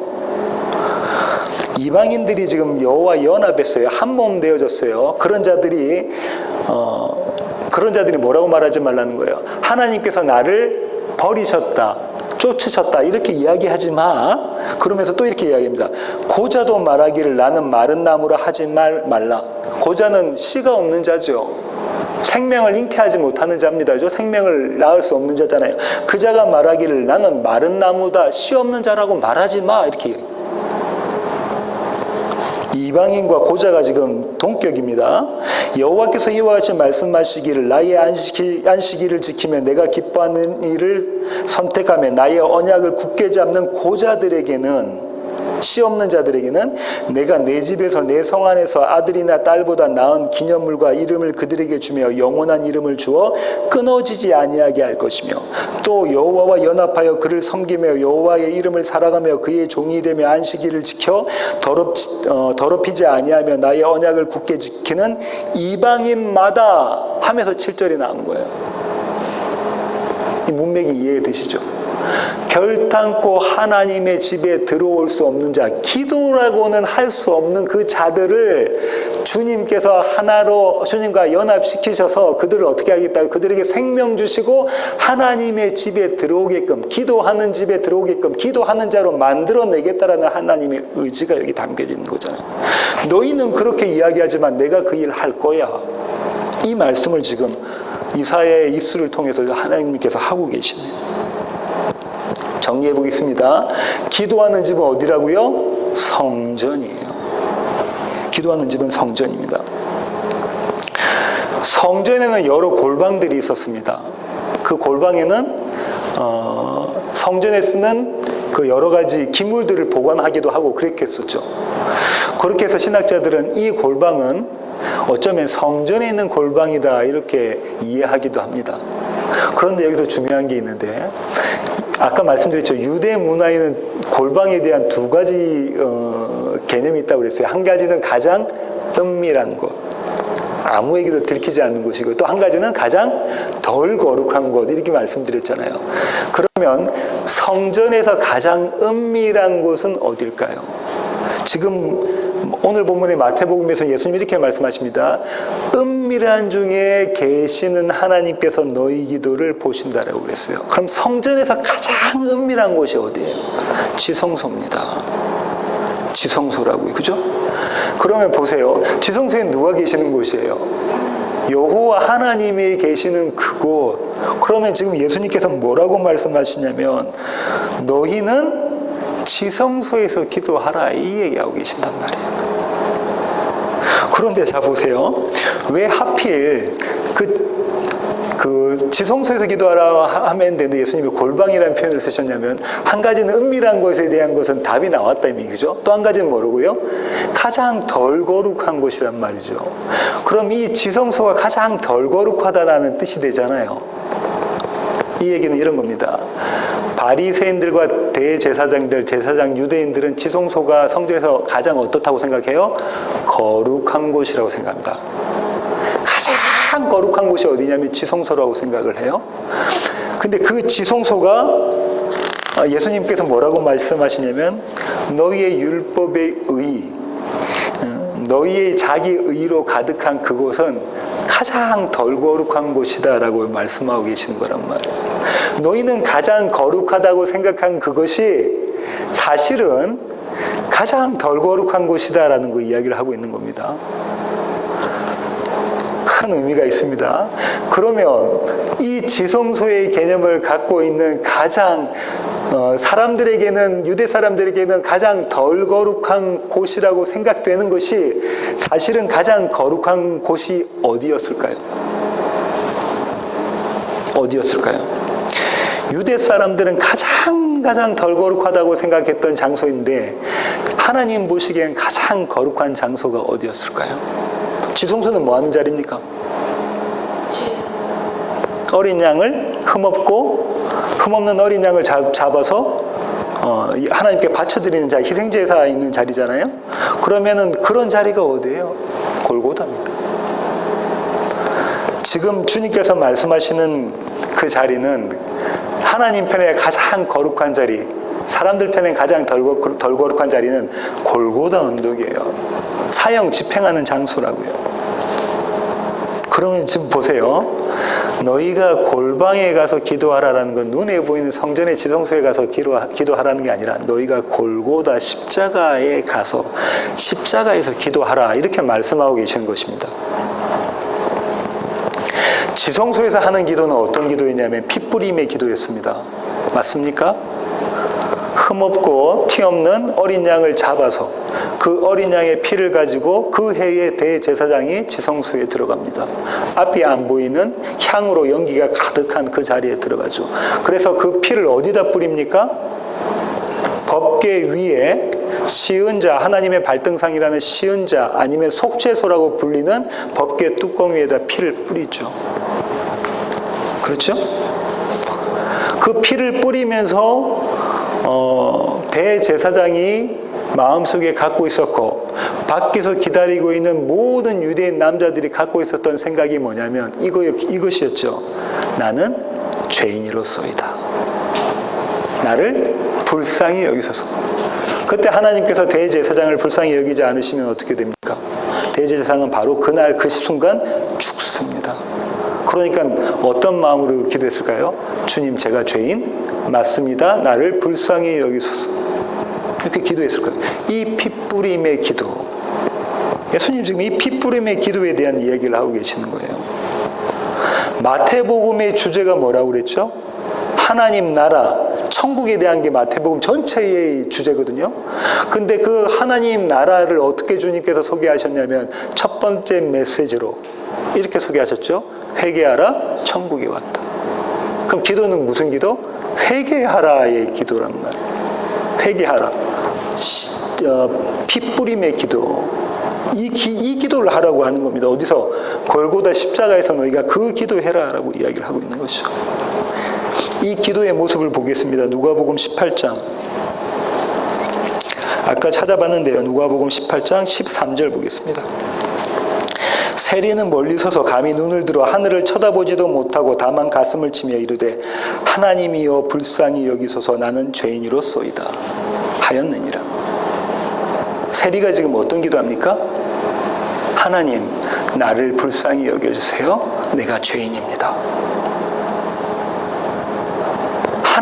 이방인들이 지금 여호와 연합했어요. 한 몸 되어졌어요. 그런 자들이 뭐라고 말하지 말라는 거예요. 하나님께서 나를 버리셨다, 쫓으셨다, 이렇게 이야기하지 마. 그러면서 또 이렇게 이야기합니다. 고자도 말하기를 나는 마른 나무라 하지 말라. 고자는 씨가 없는 자죠. 생명을 잉태하지 못하는 자입니다. 생명을 낳을 수 없는 자잖아요. 그 자가 말하기를 나는 마른 나무다, 씨 없는 자라고 말하지 마. 이렇게. 이방인과 고자가 지금 동격입니다. 여호와께서 이와 같이 말씀하시기를 나의 안식일을 지키며 내가 기뻐하는 일을 선택하며 나의 언약을 굳게 잡는 고자들에게는, 씨 없는 자들에게는 내가 내 집에서 내 성 안에서 아들이나 딸보다 나은 기념물과 이름을 그들에게 주며 영원한 이름을 주어 끊어지지 아니하게 할 것이며 또 여호와와 연합하여 그를 섬기며 여호와의 이름을 살아가며 그의 종이 되며 안식일을 지켜 더럽히지 아니하며 나의 언약을 굳게 지키는 이방인마다 하면서 7절이 나온 거예요. 이 문맥이 이해되시죠? 결단코 하나님의 집에 들어올 수 없는 자, 기도라고는 할 수 없는 그 자들을 주님께서 하나로 주님과 연합시키셔서 그들을 어떻게 하겠다, 그들에게 생명 주시고 하나님의 집에 들어오게끔, 기도하는 집에 들어오게끔 기도하는 자로 만들어내겠다라는 하나님의 의지가 여기 담겨져 있는 거잖아요. 너희는 그렇게 이야기하지만 내가 그 일 할 거야. 이 말씀을 지금 이사야의 입술을 통해서 하나님께서 하고 계십니다. 정리해 보겠습니다. 기도하는 집은 어디라고요? 성전이에요. 기도하는 집은 성전입니다. 성전에는 여러 골방들이 있었습니다. 그 골방에는 성전에 쓰는 그 여러 가지 기물들을 보관하기도 하고 그렇게 했었죠. 그렇게 해서 신학자들은 이 골방은 어쩌면 성전에 있는 골방이다, 이렇게 이해하기도 합니다. 그런데 여기서 중요한 게 있는데, 아까 말씀드렸죠. 유대 문화에는 골방에 대한 두 가지 개념이 있다고 그랬어요. 한 가지는 가장 은밀한 곳, 아무에게도 들키지 않는 곳이고, 또 한 가지는 가장 덜 거룩한 곳, 이렇게 말씀드렸잖아요. 그러면 성전에서 가장 은밀한 곳은 어딜까요? 지금 오늘 본문의 마태복음에서 예수님이 이렇게 말씀하십니다. 은밀한 중에 계시는 하나님께서 너희 기도를 보신다라고 그랬어요. 그럼 성전에서 가장 은밀한 곳이 어디예요? 지성소입니다. 지성소라고요. 그죠? 그러면 보세요. 지성소에 누가 계시는 곳이에요? 여호와 하나님이 계시는 그곳. 그러면 지금 예수님께서 뭐라고 말씀하시냐면 너희는 지성소에서 기도하라 이 얘기하고 계신단 말이에요. 그런데 자 보세요. 왜 하필 그 지성소에서 기도하라 하면 되는데 예수님이 골방이라는 표현을 쓰셨냐면 한 가지는 은밀한 것에 대한 것은 답이 나왔다 이미 그죠? 또 한 가지는 뭐라고요? 가장 덜 거룩한 곳이란 말이죠. 그럼 이 지성소가 가장 덜 거룩하다라는 뜻이 되잖아요. 이 얘기는 이런 겁니다. 바리새인들과 대제사장들, 제사장 유대인들은 지성소가 성전에서 가장 어떻다고 생각해요? 거룩한 곳이라고 생각합니다. 가장 거룩한 곳이 어디냐면 지성소라고 생각을 해요. 근데 그 지성소가 예수님께서 뭐라고 말씀하시냐면 너희의 율법의 의, 너희의 자기 의로 가득한 그곳은 가장 덜 거룩한 곳이다라고 말씀하고 계시는 거란 말이에요. 너희는 가장 거룩하다고 생각한 그것이 사실은 가장 덜 거룩한 곳이다라는 거 이야기를 하고 있는 겁니다. 큰 의미가 있습니다. 그러면 이 지성소의 개념을 갖고 있는 가장 사람들에게는 유대 사람들에게는 가장 덜 거룩한 곳이라고 생각되는 것이 사실은 가장 거룩한 곳이 어디였을까요? 어디였을까요? 유대 사람들은 가장 덜 거룩하다고 생각했던 장소인데 하나님 보시기엔 가장 거룩한 장소가 어디였을까요? 지성소는 뭐 하는 자리입니까? 어린 양을 흠없는 어린 양을 잡아서 하나님께 바쳐드리는 자리, 희생제사 있는 자리잖아요. 그러면은 그런 자리가 어디예요? 골고다입니다. 지금 주님께서 말씀하시는 그 자리는 하나님 편에 가장 거룩한 자리, 사람들 편에 가장 덜 거룩한 자리는 골고다 언덕이에요. 사형 집행하는 장소라고요. 그러면 지금 보세요. 너희가 골방에 가서 기도하라라는 건 눈에 보이는 성전의 지성소에 가서 기도하라는 게 아니라 너희가 골고다 십자가에 가서 십자가에서 기도하라 이렇게 말씀하고 계시는 것입니다. 지성소에서 하는 기도는 어떤 기도였냐면 핏부림의 기도였습니다. 맞습니까? 흠없고 티 없는 어린 양을 잡아서 그 어린 양의 피를 가지고 그 해에 대제사장이 지성소에 들어갑니다. 앞이 안 보이는 향으로 연기가 가득한 그 자리에 들어가죠. 그래서 그 피를 어디다 뿌립니까? 법궤 위에 시은자, 하나님의 발등상이라는 시은자 아니면 속죄소라고 불리는 법궤 뚜껑 위에다 피를 뿌리죠. 그렇죠? 그 피를 뿌리면서 대제사장이 마음속에 갖고 있었고 밖에서 기다리고 있는 모든 유대인 남자들이 갖고 있었던 생각이 뭐냐면 이것이었죠. 나는 죄인으로서이다. 나를 불쌍히 여기소서. 그때 하나님께서 대제사장을 불쌍히 여기지 않으시면 어떻게 됩니까? 대제사장은 바로 그날 그 순간 죽습니다. 그러니까 어떤 마음으로 기도했을까요? 주님, 제가 죄인 맞습니다. 나를 불쌍히 여기소서. 이렇게 기도했을 거예요. 이 핏부림의 기도. 예수님 지금 이 핏부림의 기도에 대한 이야기를 하고 계시는 거예요. 마태복음의 주제가 뭐라고 그랬죠? 하나님 나라, 천국에 대한 게 마태복음 전체의 주제거든요. 근데 그 하나님 나라를 어떻게 주님께서 소개하셨냐면 첫 번째 메시지로 이렇게 소개하셨죠. 회개하라, 천국이 왔다. 그럼 기도는 무슨 기도? 회개하라의 기도란 말이에요. 회개하라. 핏부림의 기도. 이 기도를 하라고 하는 겁니다. 어디서? 골고다 십자가에서 너희가 그 기도해라라고 이야기를 하고 있는 것이죠. 이 기도의 모습을 보겠습니다. 누가복음 18장. 아까 찾아봤는데요. 누가복음 18장 13절 보겠습니다. 세리는 멀리 서서 감히 눈을 들어 하늘을 쳐다보지도 못하고 다만 가슴을 치며 이르되 하나님이여 불쌍히 여기소서 나는 죄인이로소이다 하였느니라. 세리가 지금 어떤 기도합니까? 하나님 나를 불쌍히 여겨주세요. 내가 죄인입니다.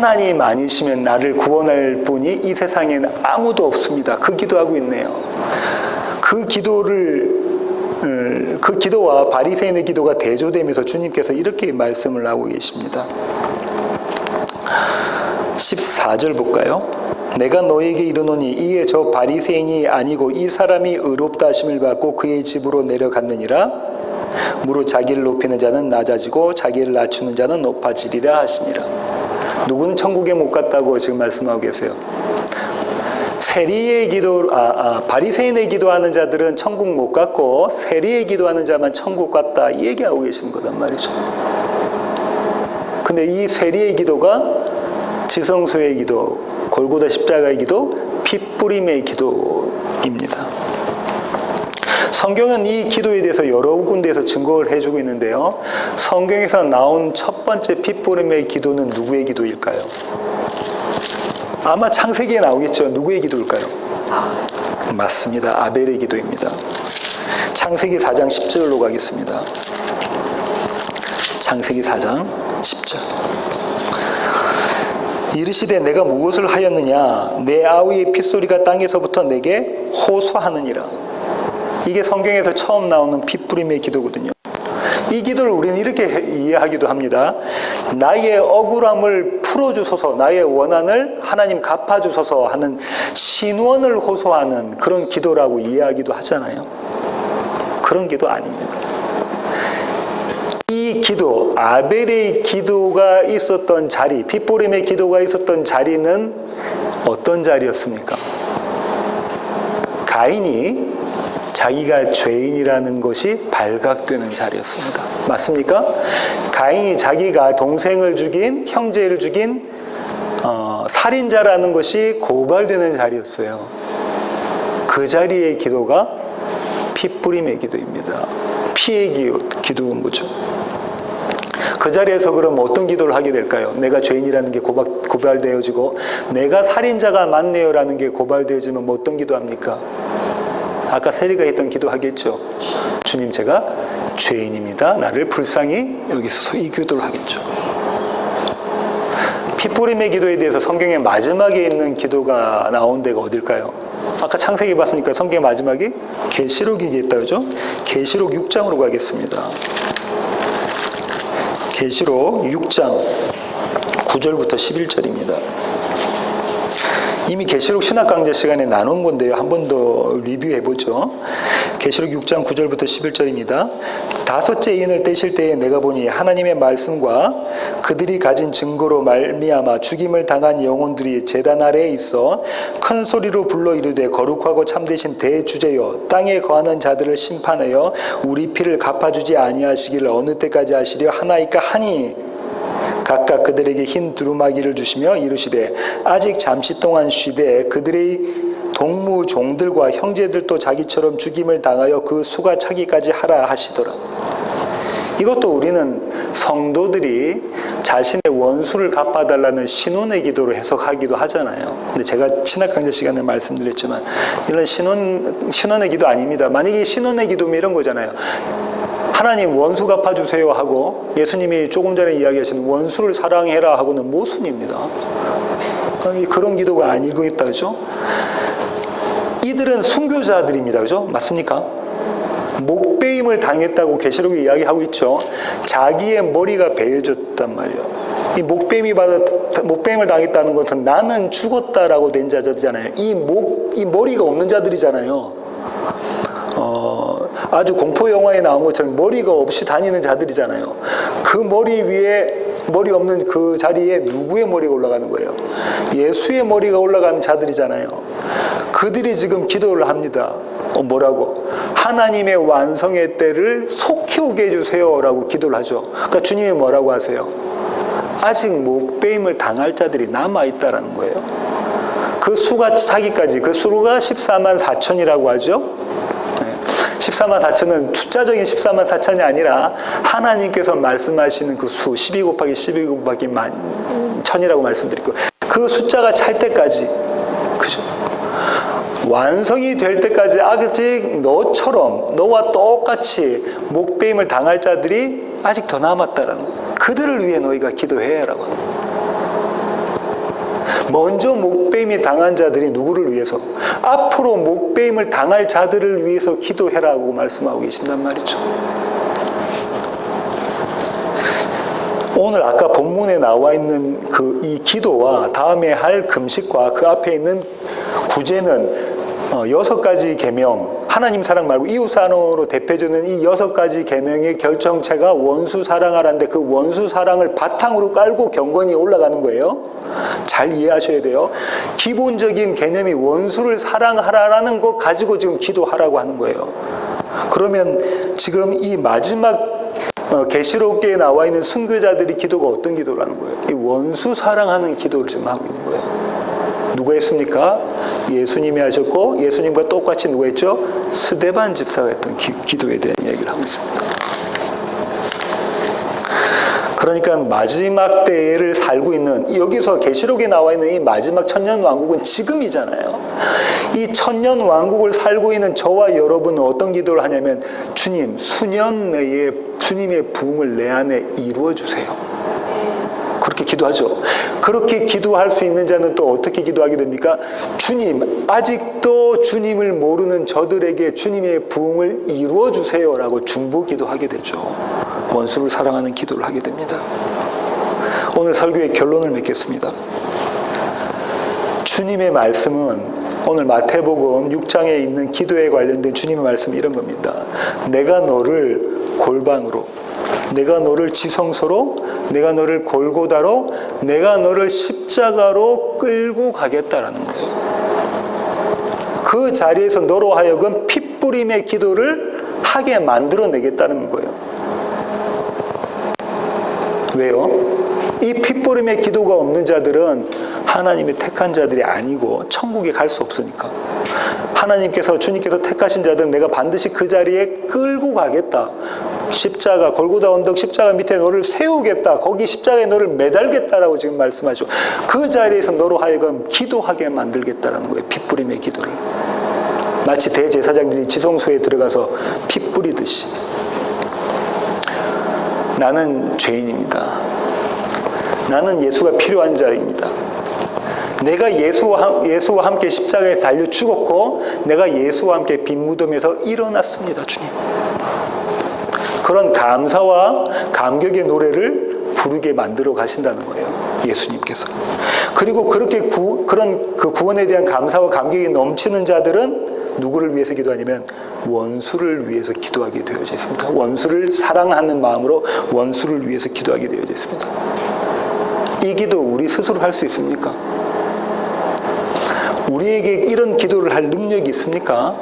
하나님 아니시면 나를 구원할 분이 이 세상에는 아무도 없습니다. 그 기도하고 있네요. 그 기도와 바리새인의 기도가 대조되면서 주님께서 이렇게 말씀을 하고 계십니다. 14절 볼까요? 내가 너에게 이르노니 이에 저 바리새인이 아니고 이 사람이 의롭다 하심을 받고 그의 집으로 내려갔느니라. 무릇 자기를 높이는 자는 낮아지고 자기를 낮추는 자는 높아지리라 하시니라. 누구는 천국에 못 갔다고 지금 말씀하고 계세요. 바리새인의 기도하는 자들은 천국 못 갔고 세리의 기도하는 자만 천국 갔다, 이 얘기하고 계시는 거단 말이죠. 근데 이 세리의 기도가 지성소의 기도, 골고다 십자가의 기도, 핏부림의 기도입니다. 성경은 이 기도에 대해서 여러 군데에서 증거를 해주고 있는데요. 성경에서 나온 첫 번째 핏부림의 기도는 누구의 기도일까요? 아마 창세기에 나오겠죠. 누구의 기도일까요? 맞습니다. 아벨의 기도입니다. 창세기 4장 10절로 가겠습니다. 창세기 4장 10절. 이르시되 내가 무엇을 하였느냐? 내 아우의 핏소리가 땅에서부터 내게 호소하느니라. 이게 성경에서 처음 나오는 핏부림의 기도거든요. 이 기도를 우리는 이렇게 이해하기도 합니다. 나의 억울함을 풀어주소서, 나의 원한을 하나님 갚아주소서 하는 신원을 호소하는 그런 기도라고 이해하기도 하잖아요. 그런 기도 아닙니다. 이 기도, 아벨의 기도가 있었던 자리, 핏부림의 기도가 있었던 자리는 어떤 자리였습니까? 가인이 자기가 죄인이라는 것이 발각되는 자리였습니다. 맞습니까? 가인이 자기가 동생을 죽인, 형제를 죽인 살인자라는 것이 고발되는 자리였어요. 그 자리의 기도가 핏부림의 기도입니다. 피의 기도인 거죠. 그 자리에서 그럼 어떤 기도를 하게 될까요? 내가 죄인이라는 게 고발되어지고 내가 살인자가 맞네요라는 게 고발되어지면 뭐 어떤 기도합니까? 아까 세리가 했던 기도 하겠죠. 주님, 제가 죄인입니다. 나를 불쌍히 여기서 이 기도를 하겠죠. 핏부림의 기도에 대해서 성경의 마지막에 있는 기도가 나온 데가 어딜까요? 아까 창세기 봤으니까 성경의 마지막이 계시록이겠다, 그죠? 계시록 6장으로 가겠습니다. 계시록 6장 9절부터 11절입니다. 이미 계시록 신학 강좌 시간에 나눈 건데요. 한 번 더 리뷰해보죠. 계시록 6장 9절부터 11절입니다. 다섯째 인을 떼실 때에 내가 보니 하나님의 말씀과 그들이 가진 증거로 말미암아 죽임을 당한 영혼들이 제단 아래에 있어 큰 소리로 불러 이르되 거룩하고 참되신 대주제여 땅에 거하는 자들을 심판하여 우리 피를 갚아주지 아니하시기를 어느 때까지 하시려 하나이까 하니 각각 그들에게 흰 두루마기를 주시며 이르시되 아직 잠시 동안 쉬되 그들의 동무 종들과 형제들도 자기처럼 죽임을 당하여 그 수가 차기까지 하라 하시더라. 이것도 우리는 성도들이 자신의 원수를 갚아달라는 신혼의 기도로 해석하기도 하잖아요. 근데 제가 신학 강좌 시간에 말씀드렸지만 이런 신혼의 기도 아닙니다. 만약에 신혼의 기도면 이런 거잖아요. 하나님 원수 갚아주세요 하고 예수님이 조금 전에 이야기하신 원수를 사랑해라 하고는 모순입니다. 그런 기도가 아니고 있다, 그죠? 이들은 순교자들입니다, 그죠? 맞습니까? 목베임을 당했다고 계시록에 이야기하고 있죠. 자기의 머리가 베어졌단 말이에요. 이 목베임을 당했다는 것은 나는 죽었다라고 된 자들이잖아요. 이 머리가 없는 자들이잖아요. 아주 공포 영화에 나온 것처럼 머리가 없이 다니는 자들이잖아요. 그 머리 위에 머리 없는 그 자리에 누구의 머리가 올라가는 거예요? 예수의 머리가 올라가는 자들이잖아요. 그들이 지금 기도를 합니다. 뭐라고? 하나님의 완성의 때를 속히 오게 해주세요 라고 기도를 하죠. 그러니까 주님이 뭐라고 하세요? 아직 목베임을 당할 자들이 남아있다라는 거예요. 그 수가 차기까지, 그 수가 14만 4천이라고 하죠. 14만 4천은 숫자적인 14만 4천이 아니라 하나님께서 말씀하시는 그 수 12 곱하기 12 곱하기 1000이라고 말씀드리고 그 숫자가 찰 때까지, 그죠? 완성이 될 때까지 아직 너와 똑같이 목베임을 당할 자들이 아직 더 남았다라는 거예요. 그들을 위해 너희가 기도해라고 합니다. 먼저 목배임이 당한 자들이 누구를 위해서? 앞으로 목배임을 당할 자들을 위해서 기도해라고 말씀하고 계신단 말이죠. 오늘 아까 본문에 나와 있는 이 기도와 다음에 할 금식과 그 앞에 있는 구제는 6가지 계명, 하나님 사랑 말고 이웃 사랑으로 대표되는 이 6가지 계명의 결정체가 원수 사랑하라는데 그 원수 사랑을 바탕으로 깔고 경건이 올라가는 거예요. 잘 이해하셔야 돼요. 기본적인 개념이 원수를 사랑하라라는 거 가지고 지금 기도하라고 하는 거예요. 그러면 지금 이 마지막 계시록에 나와 있는 순교자들이 기도가 어떤 기도를 하는 거예요? 이 원수 사랑하는 기도를 지금 하고 있는 거예요. 누가 했습니까? 예수님이 하셨고 예수님과 똑같이 누가 했죠? 스데반 집사가 했던 기도에 대한 이야기를 하고 있습니다. 그러니까 마지막 때를 살고 있는, 여기서 계시록에 나와 있는 이 마지막 천년 왕국은 지금이잖아요. 이 천년 왕국을 살고 있는 저와 여러분은 어떤 기도를 하냐면, 주님, 수년 내에 주님의 부흥을 내 안에 이루어 주세요. 그렇게 기도하죠. 그렇게 기도할 수 있는 자는 또 어떻게 기도하게 됩니까? 주님, 아직도 주님을 모르는 저들에게 주님의 부흥을 이루어 주세요라고 중보 기도하게 되죠. 원수를 사랑하는 기도를 하게 됩니다. 오늘 설교의 결론을 맺겠습니다. 주님의 말씀은 오늘 마태복음 6장에 있는 기도에 관련된 주님의 말씀이 이런 겁니다. 내가 너를 골방으로, 내가 너를 지성소로, 내가 너를 골고다로, 내가 너를 십자가로 끌고 가겠다라는 거예요. 그 자리에서 너로 하여금 핏부림의 기도를 하게 만들어내겠다는 거예요. 왜요? 이 핏부림의 기도가 없는 자들은 하나님이 택한 자들이 아니고 천국에 갈 수 없으니까. 하나님께서, 주님께서 택하신 자들은 내가 반드시 그 자리에 끌고 가겠다. 십자가, 골고다 언덕 십자가 밑에 너를 세우겠다. 거기 십자가에 너를 매달겠다라고 지금 말씀하시고, 그 자리에서 너로 하여금 기도하게 만들겠다라는 거예요. 핏부림의 기도를. 마치 대제사장들이 지성소에 들어가서 피 뿌리듯이. 나는 죄인입니다. 나는 예수가 필요한 자입니다. 내가 예수와 함께 십자가에서 달려 죽었고 내가 예수와 함께 빈 무덤에서 일어났습니다. 주님. 그런 감사와 감격의 노래를 부르게 만들어 가신다는 거예요. 예수님께서. 그리고 그렇게 그런 그 구원에 대한 감사와 감격이 넘치는 자들은 누구를 위해서 기도하냐면 원수를 위해서 기도하게 되어져 있습니다. 원수를 사랑하는 마음으로 원수를 위해서 기도하게 되어져 있습니다. 이 기도 우리 스스로 할 수 있습니까? 우리에게 이런 기도를 할 능력이 있습니까?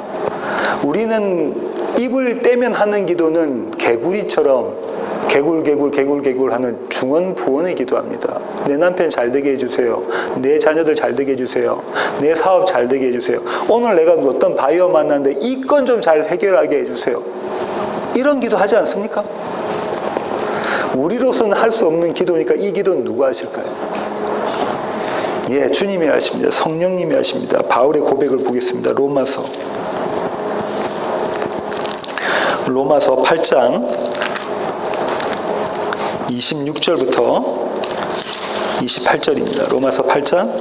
우리는 입을 떼면 하는 기도는 개구리처럼 개굴 하는 중언부언의 기도합니다. 내 남편 잘 되게 해주세요. 내 자녀들 잘 되게 해주세요. 내 사업 잘 되게 해주세요. 오늘 내가 어떤 바이어 만났는데 이 건 좀 잘 해결하게 해주세요. 이런 기도 하지 않습니까? 우리로서는 할 수 없는 기도니까 이 기도는 누가 하실까요? 예, 주님이 하십니다. 성령님이 하십니다. 바울의 고백을 보겠습니다. 로마서 8장 26절부터 28절입니다. 로마서 8장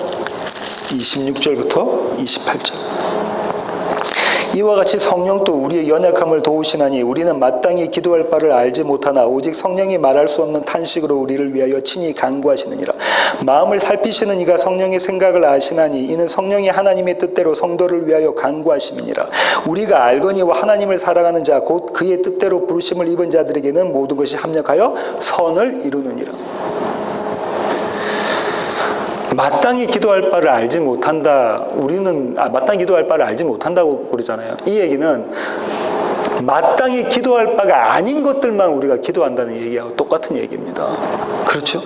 26절부터 28절. 이와 같이 성령도 우리의 연약함을 도우시나니 우리는 마땅히 기도할 바를 알지 못하나 오직 성령이 말할 수 없는 탄식으로 우리를 위하여 친히 간구하시느니라. 마음을 살피시는 이가 성령의 생각을 아시나니 이는 성령이 하나님의 뜻대로 성도를 위하여 간구하심이니라. 우리가 알거니와 하나님을 사랑하는 자 곧 그의 뜻대로 부르심을 입은 자들에게는 모든 것이 합력하여 선을 이루느니라. 마땅히 기도할 바를 알지 못한다. 우리는 마땅히 기도할 바를 알지 못한다고 그러잖아요. 이 얘기는 마땅히 기도할 바가 아닌 것들만 우리가 기도한다는 얘기하고 똑같은 얘기입니다. 그렇죠?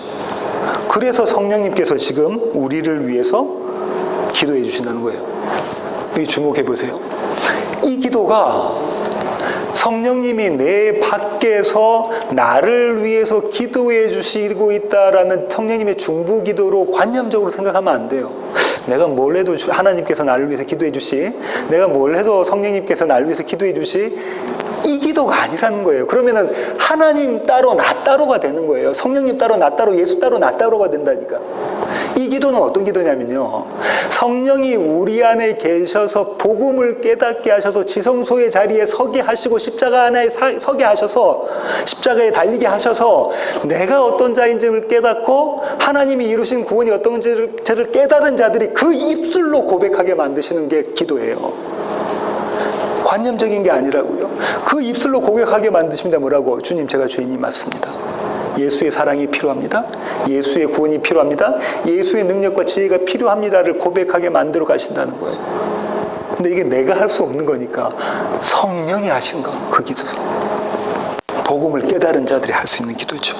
그래서 성령님께서 지금 우리를 위해서 기도해 주신다는 거예요. 여기 주목해 보세요. 이 기도가 성령님이 내 밖에서 나를 위해서 기도해 주시고 있다라는 성령님의 중보 기도로 관념적으로 생각하면 안 돼요. 내가 뭘 해도 하나님께서 나를 위해서 기도해 주시, 내가 뭘 해도 성령님께서 나를 위해서 기도해 주시, 이 기도가 아니라는 거예요. 그러면은 하나님 따로 나 따로가 되는 거예요. 성령님 따로 나 따로 예수 따로 나 따로가 된다니까. 이 기도는 어떤 기도냐면요, 성령이 우리 안에 계셔서 복음을 깨닫게 하셔서 지성소의 자리에 서게 하시고 십자가 안에 서게 하셔서 십자가에 달리게 하셔서 내가 어떤 자인지를 깨닫고 하나님이 이루신 구원이 어떤 지를 깨달은 자들이 그 입술로 고백하게 만드시는 게 기도예요. 관념적인 게 아니라고요. 그 입술로 고백하게 만드십니다. 뭐라고? 주님, 제가 죄인이 맞습니다. 예수의 사랑이 필요합니다. 예수의 구원이 필요합니다. 예수의 능력과 지혜가 필요합니다를 고백하게 만들어 가신다는 거예요. 근데 이게 내가 할 수 없는 거니까 성령이 하신 거, 그 기도. 복음을 깨달은 자들이 할 수 있는 기도죠.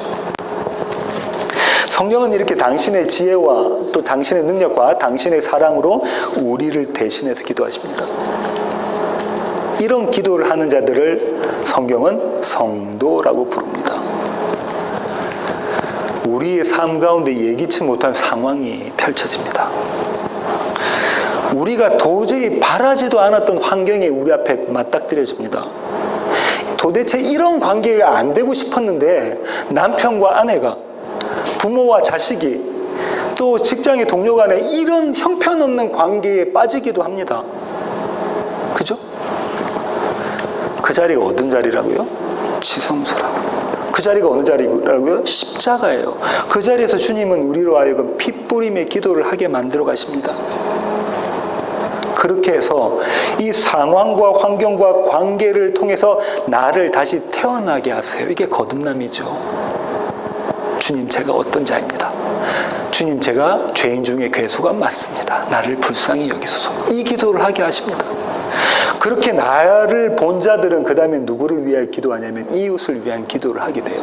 성령은 이렇게 당신의 지혜와 또 당신의 능력과 당신의 사랑으로 우리를 대신해서 기도하십니다. 이런 기도를 하는 자들을 성경은 성도라고 부릅니다. 우리의 삶 가운데 예기치 못한 상황이 펼쳐집니다. 우리가 도저히 바라지도 않았던 환경이 우리 앞에 맞닥뜨려집니다. 도대체 이런 관계가 안 되고 싶었는데 남편과 아내가, 부모와 자식이, 또 직장의 동료 간에 이런 형편없는 관계에 빠지기도 합니다. 그죠? 그 자리가 어떤 자리라고요? 지성소라고. 그 자리가 어느 자리라고요? 십자가예요. 그 자리에서 주님은 우리로 하여금 피 뿌림의 기도를 하게 만들어 가십니다. 그렇게 해서 이 상황과 환경과 관계를 통해서 나를 다시 태어나게 하세요. 이게 거듭남이죠. 주님, 제가 어떤 자입니다. 주님, 제가 죄인 중에 괴수가 맞습니다. 나를 불쌍히 여기소서. 이 기도를 하게 하십니다. 그렇게 나를 본 자들은 그 다음에 누구를 위하여 기도하냐면 이웃을 위한 기도를 하게 돼요.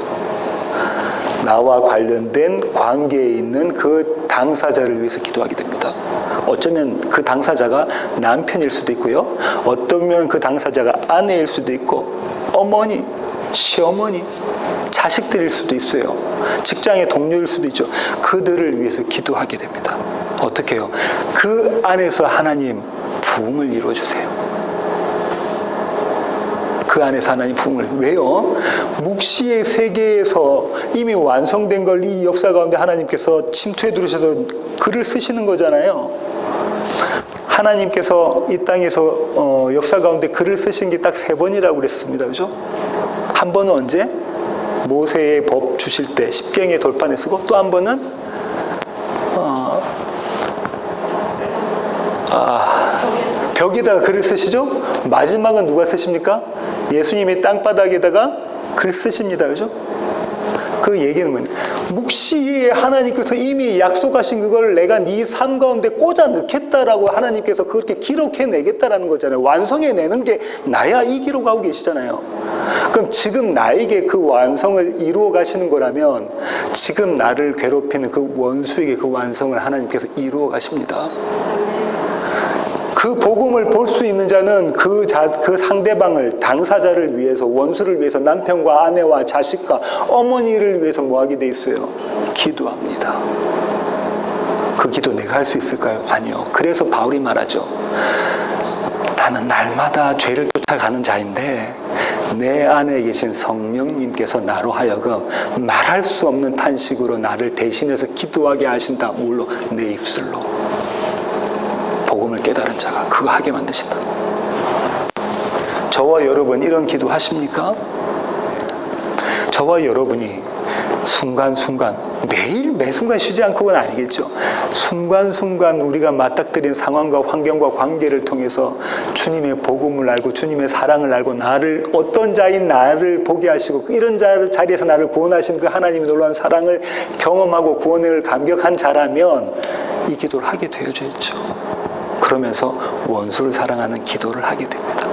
나와 관련된 관계에 있는 그 당사자를 위해서 기도하게 됩니다. 어쩌면 그 당사자가 남편일 수도 있고요. 어쩌면 그 당사자가 아내일 수도 있고, 어머니, 시어머니, 자식들일 수도 있어요. 직장의 동료일 수도 있죠. 그들을 위해서 기도하게 됩니다. 어떻게 해요? 그 안에서 하나님 부흥을 이루어주세요. 그 안에서 하나님 부흥을. 왜요? 묵시의 세계에서 이미 완성된 걸 이 역사 가운데 하나님께서 침투해 들으셔서 글을 쓰시는 거잖아요. 하나님께서 이 땅에서 역사 가운데 글을 쓰신 게 딱 3번이라고 그랬습니다. 그죠? 한 번은 언제? 모세의 법 주실 때 십경의 돌판에 쓰고, 또 한 번은 벽에다가 글을 쓰시죠? 마지막은 누가 쓰십니까? 예수님이 땅바닥에다가 글 쓰십니다. 그죠? 그 얘기는 뭐냐? 묵시에 하나님께서 이미 약속하신 그걸 내가 네 삶 가운데 꽂아 넣겠다라고 하나님께서 그렇게 기록해내겠다라는 거잖아요. 완성해내는 게 나야, 이 기록하고 계시잖아요. 그럼 지금 나에게 그 완성을 이루어 가시는 거라면 지금 나를 괴롭히는 그 원수에게 그 완성을 하나님께서 이루어 가십니다. 그 복음을 볼 수 있는 자는 그 상대방을, 당사자를 위해서, 원수를 위해서, 남편과 아내와 자식과 어머니를 위해서 뭐 하게 돼 있어요? 기도합니다. 그 기도 내가 할 수 있을까요? 아니요. 그래서 바울이 말하죠. 나는 날마다 죄를 쫓아가는 자인데 내 안에 계신 성령님께서 나로 하여금 말할 수 없는 탄식으로 나를 대신해서 기도하게 하신다. 물론 내 입술로. 복음을 깨달은 자가 그거 하게 만드신다. 저와 여러분 이런 기도 하십니까? 저와 여러분이 순간순간, 매일 매순간 쉬지 않고 그건 아니겠죠. 순간순간 우리가 맞닥뜨린 상황과 환경과 관계를 통해서 주님의 복음을 알고 주님의 사랑을 알고 나를, 어떤 자인 나를 보게 하시고 이런 자리에서 나를 구원하신 그 하나님의 놀라운 사랑을 경험하고 구원을 감격한 자라면 이 기도를 하게 되어져 있죠. 그러면서 원수를 사랑하는 기도를 하게 됩니다.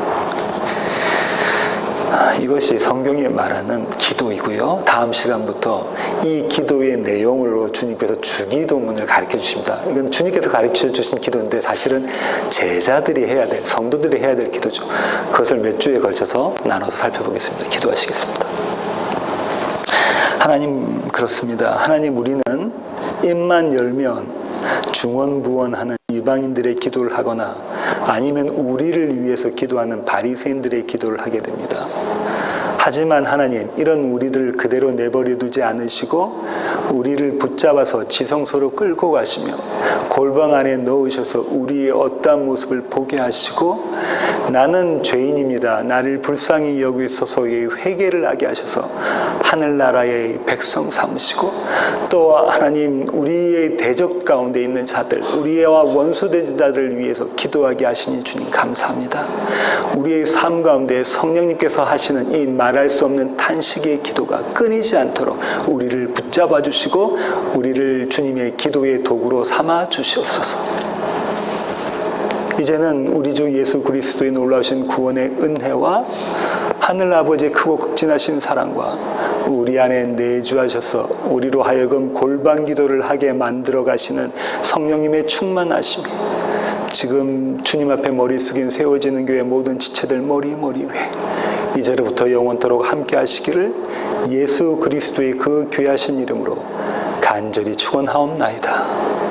이것이 성경이 말하는 기도이고요. 다음 시간부터 이 기도의 내용으로 주님께서 주기도문을 가르쳐 주십니다. 이건 주님께서 가르쳐 주신 기도인데 사실은 제자들이 해야 될, 성도들이 해야 될 기도죠. 그것을 몇 주에 걸쳐서 나눠서 살펴보겠습니다. 기도하시겠습니다. 하나님, 그렇습니다. 하나님, 우리는 입만 열면 중언부언하는 이방인들의 기도를 하거나 아니면 우리를 위해서 기도하는 바리새인들의 기도를 하게 됩니다. 하지만 하나님, 이런 우리들을 그대로 내버려 두지 않으시고 우리를 붙잡아서 지성소로 끌고 가시며 골방 안에 넣으셔서 우리의 어떠한 모습을 보게 하시고 나는 죄인입니다. 나를 불쌍히 여기소서 회개를 하게 하셔서 하늘나라의 백성 삼으시고 또 하나님 우리의 대적 가운데 있는 자들, 우리와 원수된 자들을 위해서 기도하게 하시니 주님 감사합니다. 우리의 삶 가운데 성령님께서 하시는 이 말할 수 없는 탄식의 기도가 끊이지 않도록 우리를 붙잡아 주시고 우리를 주님의 기도의 도구로 삼아 주시옵소서. 이제는 우리 주 예수 그리스도의 놀라우신 구원의 은혜와 하늘 아버지의 크고 극진하신 사랑과 우리 안에 내주하셔서 우리로 하여금 골방 기도를 하게 만들어 가시는 성령님의 충만하심이 지금 주님 앞에 머리 숙인 세워지는 교회 모든 지체들 머리 위에 이제로부터 영원토록 함께 하시기를 예수 그리스도의 그 귀하신 이름으로 간절히 축원하옵나이다.